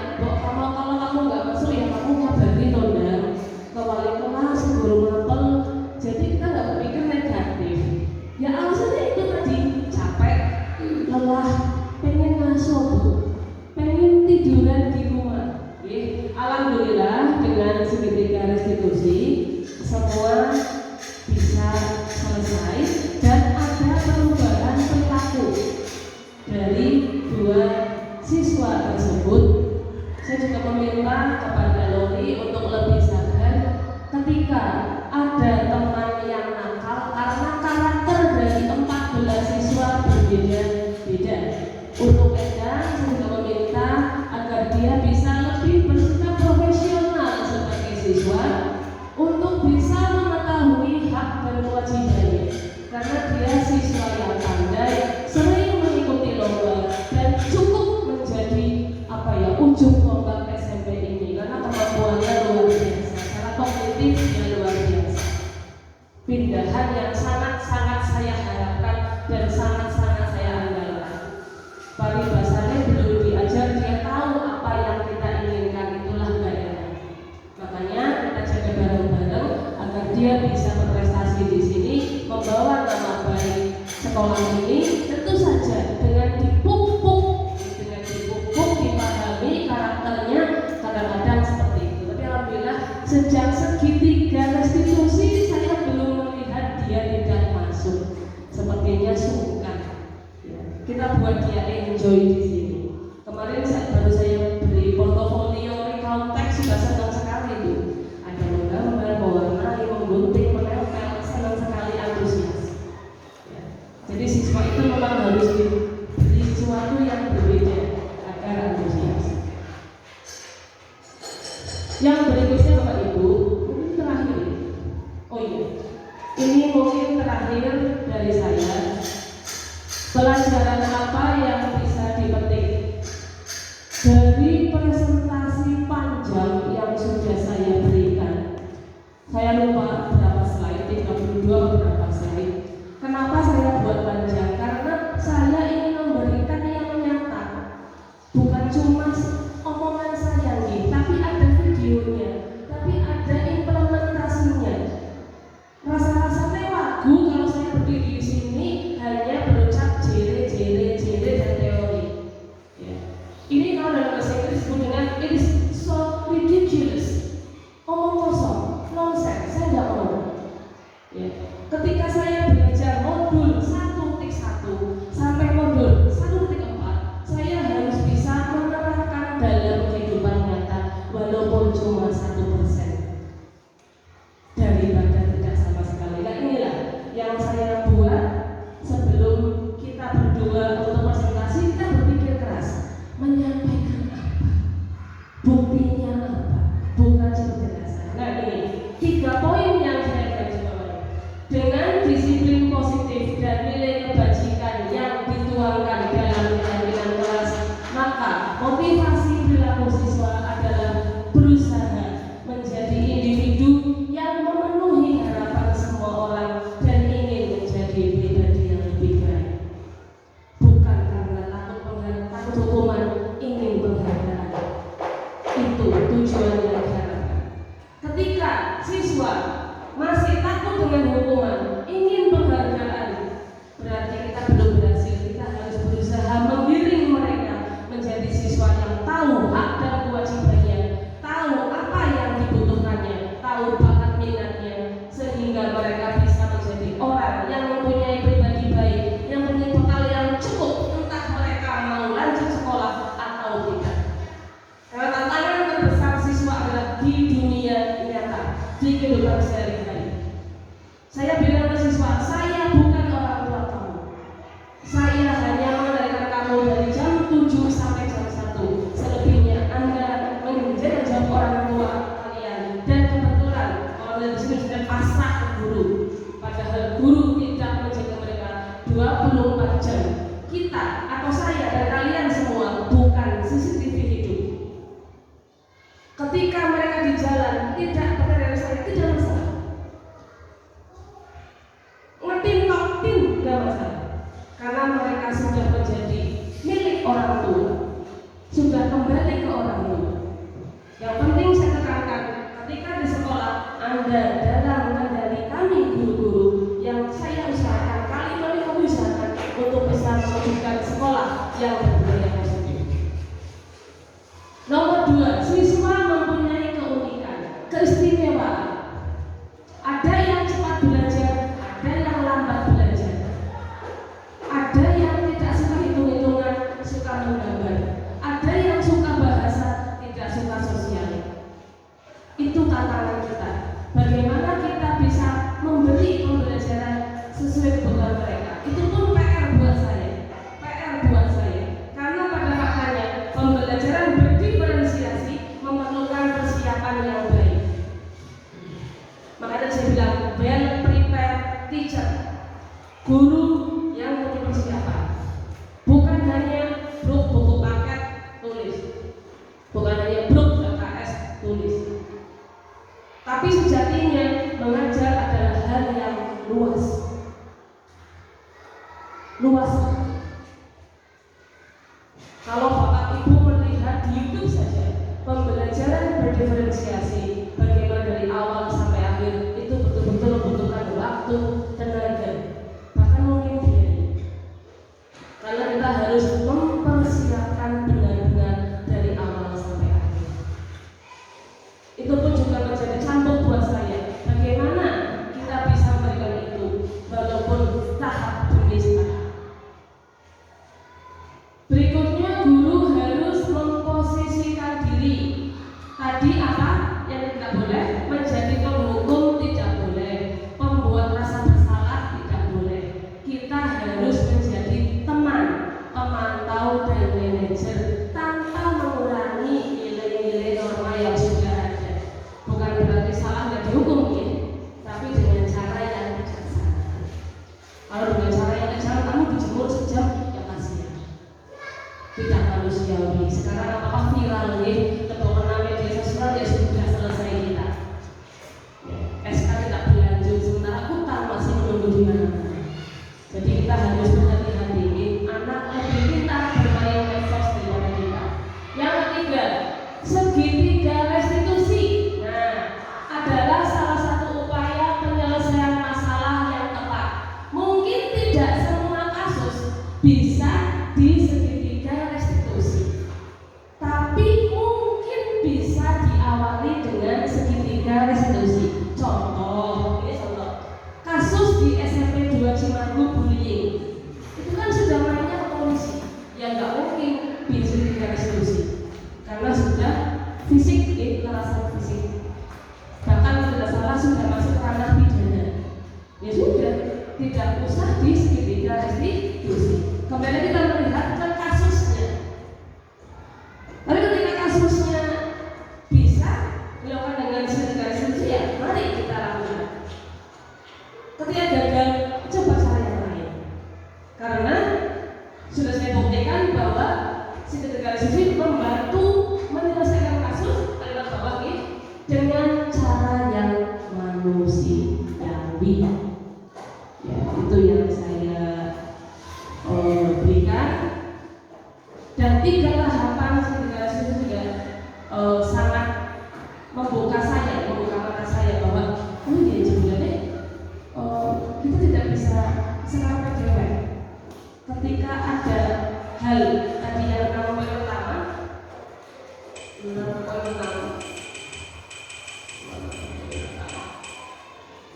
sekolah ini tentu saja dengan dipupuk, dipahami karakternya kadang-kadang seperti itu. Tapi alhamdulillah sejak segitiga restitusi saya belum melihat dia tidak masuk. Sepertinya sungkan. Ya, kita buat dia enjoy di sini. Kemarin baru saya beri portofolio recount text, sudah senang sekali itu. Ada menggambar, mewarnai, menggunting, menempel, senang sekali, antusias. Ya. Jadi siswa itu memang harus diberi sesuatu yang berbeda agar antusias. Yang berikutnya Bapak Ibu, mungkin terakhir. Oh iya, ini mungkin terakhir dari saya. Pelajaran apa yang bisa dipetik dari presentasi panjang yang sudah saya berikan? Saya lupa berapa slide, 32 berapa slide. Kenapa saya buat panjang? Karena saya ingin memberikan yang nyata, bukan cuma omongan saya nih, tapi ada videonya, tapi ada implementasinya. Rasa-rasanya wagu kalau saya berdiri di sini hanya berucap jere dan teori. Ya. Ini kalau dalam bahasa Inggris disebut dengan it is so ridiculous, omong kosong, nonsense, saya nggak mau. Ya. Ketika saya belajar modul 1.1 sampai modul 1.4, saya harus bisa menerapkan dalam kehidupan nyata walaupun cuma 1% daripada tidak sama sekali. Nah inilah yang saya buat sebelum kita berdua untuk presentasi. Kita berpikir keras, menyampaikan apa, buktinya apa, bukan cerdas. Nah ini 3 poin yang saya garis bawahi. Dengan disiplin positif dan nilai kebajikan yang dituangkan dalam keterampilan kelas, maka motivasi perilaku siswa adalah berusaha menjadi individu yang memenuhi harapan semua orang dan ingin menjadi pribadi yang lebih baik. Bukan karena takut hukuman, ingin penghargaan. Itu tujuan yang diharapkan. Ketika siswa masih takut dengan hukuman, ingin penghargaan, berarti kita belum berhasil. Kita harus berusaha menggiring mereka menjadi siswa yang tahu hak dan kewajibannya, tahu apa yang dibutuhkannya, tahu bakat minatnya, sehingga mereka bisa menjadi orang yang mempunyai pribadi baik, yang mempunyai bekal yang cukup, entah mereka mau lanjut sekolah atau tidak. Karena tantangan terbesar siswa adalah di dunia nyata, di kehidupan sehari-hari. Saya bilang ke siswa, saya bukan orang tua kamu. Saya hanya mengendalikan kamu dari jam 7 sampai jam 1. Selebihnya Anda menjadi jawab orang tua kalian. Dan kebetulan kalau dari sini sudah pasrah ke guru. Padahal guru tidak menjaga mereka 24 jam. Kita atau saya dan kalian semua bukan CCTV hidup. Ketika mereka di jalan tidak pakai dari saya, tidak masalah. Ngetin tidak masalah. Karena mereka sudah menjadi milik orang tua, sudah kembali ke orang tua. Yang penting saya tekankan, ketika di sekolah Anda dalam kendali kami guru-guru, yang saya usahakan, kali-kali kami usahakan untuk bisa mewujudkan sekolah yang berbudaya positif. Nomor 2, siswa mempunyai keunikan, keistimewaan. Ada yang cepat belajar, ada yang lambat belajar. Ada yang tidak suka hitung-hitungan, suka menggambar. Ada yang suka bahasa, tidak suka sosial. Itu tantangan kita. Bagaimana kita bisa memberi pembelajaran sesuai kebutuhan mereka. Itu pun PR buat saya. Karena pada faktanya pembelajaran berdiferensiasi memerlukan persiapan yang baik. Makanya saya bilang well prepared teacher, guru yang punya persiapan, bukan hanya bruk buku paket tulis, bukan hanya bruk LKS tulis, tapi sejatinya mengajar adalah hal yang luas. Kalau Bapak Ibu melihat di YouTube saja, pembelajaran berdiferensiasi bagaimana dari awal sampai akhir itu betul-betul membutuhkan waktu, tenaga, bahkan mungkin biaya. Kalau dengan cara yang kejam, kamu dijemur sejam, ya kasihan. Tidak manusiawi. Sekarang apakah viral nih, ketua media sosial ya sudah selesai kita. SK tidak berlanjut, sementara utang masih menunggu di mana-mana. Jadi kita harus berhati-hati. Anak lebih pintar bermain medsos daripada kita. Yang ketiga, segitiga restitusi. Nah, adalah salah satu upaya penyelesaian masalah yang tepat. Mungkin tidak semua kasus bisa di segitiga restitusi, tapi mungkin bisa diawali dengan segitiga restitusi. Contoh, ini contoh kasus di SMP 2 Cimagu bullying. Itu kan sudah mainnya ke polisi, ya nggak mungkin di segitiga restitusi karena sudah fisik, kekerasan fisik. Bahkan tidak salah sudah masuk ranah pidana. Ya sudah, tidak usah di segitiga restitusi. Kembali kita melihat ke kasusnya. Tapi ketika kasusnya bisa dilakukan dengan segitiga restitusi, ya mari kita lakukan. Ketika gagal, coba cara yang lain. Karena sudah saya buktikan bahwa segitiga restitusi membantu menyelesaikan kasus kalimat bawah ini dengan cara yang manusiawi. Ya, itu yang saya berikan. Dan 3 tahapan segitiga restitusi juga sangat membuka mata saya bahwa iya sebenarnya kita tidak bisa serapet dewek. Ketika ada hal tadi yang poin pertama,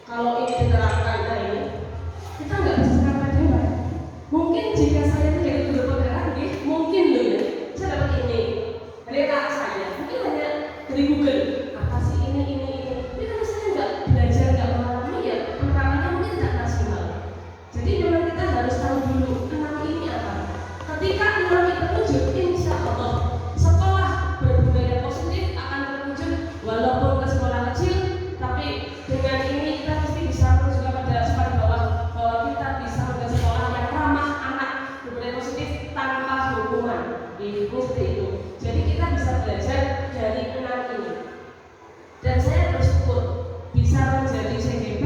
kalau ini diterapkan ini, kita nggak bisa serapet dewek. Mungkin jika saya itu jadi guru pembelaan, mungkin loh ya, saya dapat ini dari kakak saya, mungkin hanya dari Google. Apa sih ini? Tapi kalau saya nggak belajar, nggak mengalami, ya penerapannya mungkin tidak maksimal. Jadi memang kita harus tahu dulu enam ini apa. Ketika enam itu terwujud, insya Allah sekolah berbudaya positif akan terwujud. Walaupun ke sekolah kecil, tapi dengan ini kita pasti bisa juga pada sekolah bawah bahwa kita bisa ke sekolah yang ramah anak, berbudaya positif tanpa hukuman. Itu seperti itu. Jadi kita bisa belajar dari enam ini. Dan saya bersyukur bisa menjadi CGP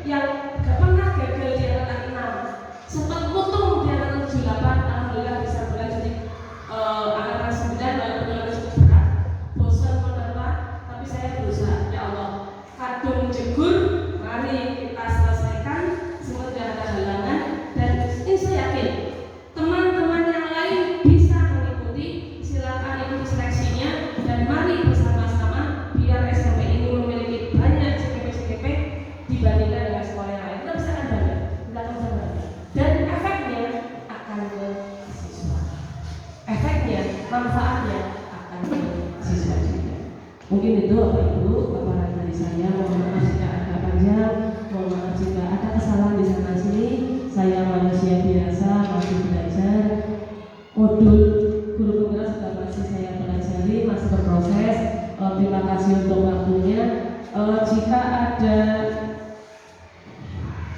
yang gak pernah gagal di angkatan 6. Sempat mutung di angkatan 78, alhamdulillah bisa berlanjut di angkatan 9, walaupun yang cukup berat, bosan menerpa, tapi saya berusaha. Ya Allah, kadung jegur, mari kita selesaikan. Semua tidak ada halangan, dan ini saya yakin teman-teman yang lain bisa mengikuti. Silakan ikuti seleksinya dan mari bersama-sama biar SMP ini memiliki banyak CGP dibandingkan dengan sekolah yang lain. Kita bisa bangga, kita akan bangga. Dan efeknya akan ke siswa. Efeknya, manfaatnya akan ke siswa juga. Mungkin itu Bapak Ibu, paparan dari saya. Mohon maaf jika agak panjang, mohon maaf jika ada kesalahan di sana sini. Saya manusia biasa, masih belajar. Modul guru penggerak sudah masih saya pelajari, masih berproses. Terima kasih untuk waktunya. Jika ada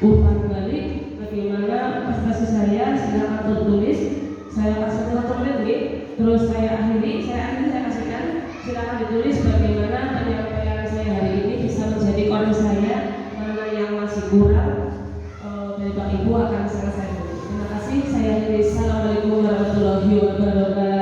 umpan balik bagaimana prestasi saya, silakan tertulis. Saya kasih 1 menit, terus saya akhiri, saya kasihkan. Silakan ditulis bagaimana penyampaian saya hari ini bisa menjadi koreksi saya, mana yang masih kurang. Dari Pak Ibu akan selesai. Terima kasih. Saya akhiri. Assalamualaikum warahmatullahi wabarakatuh.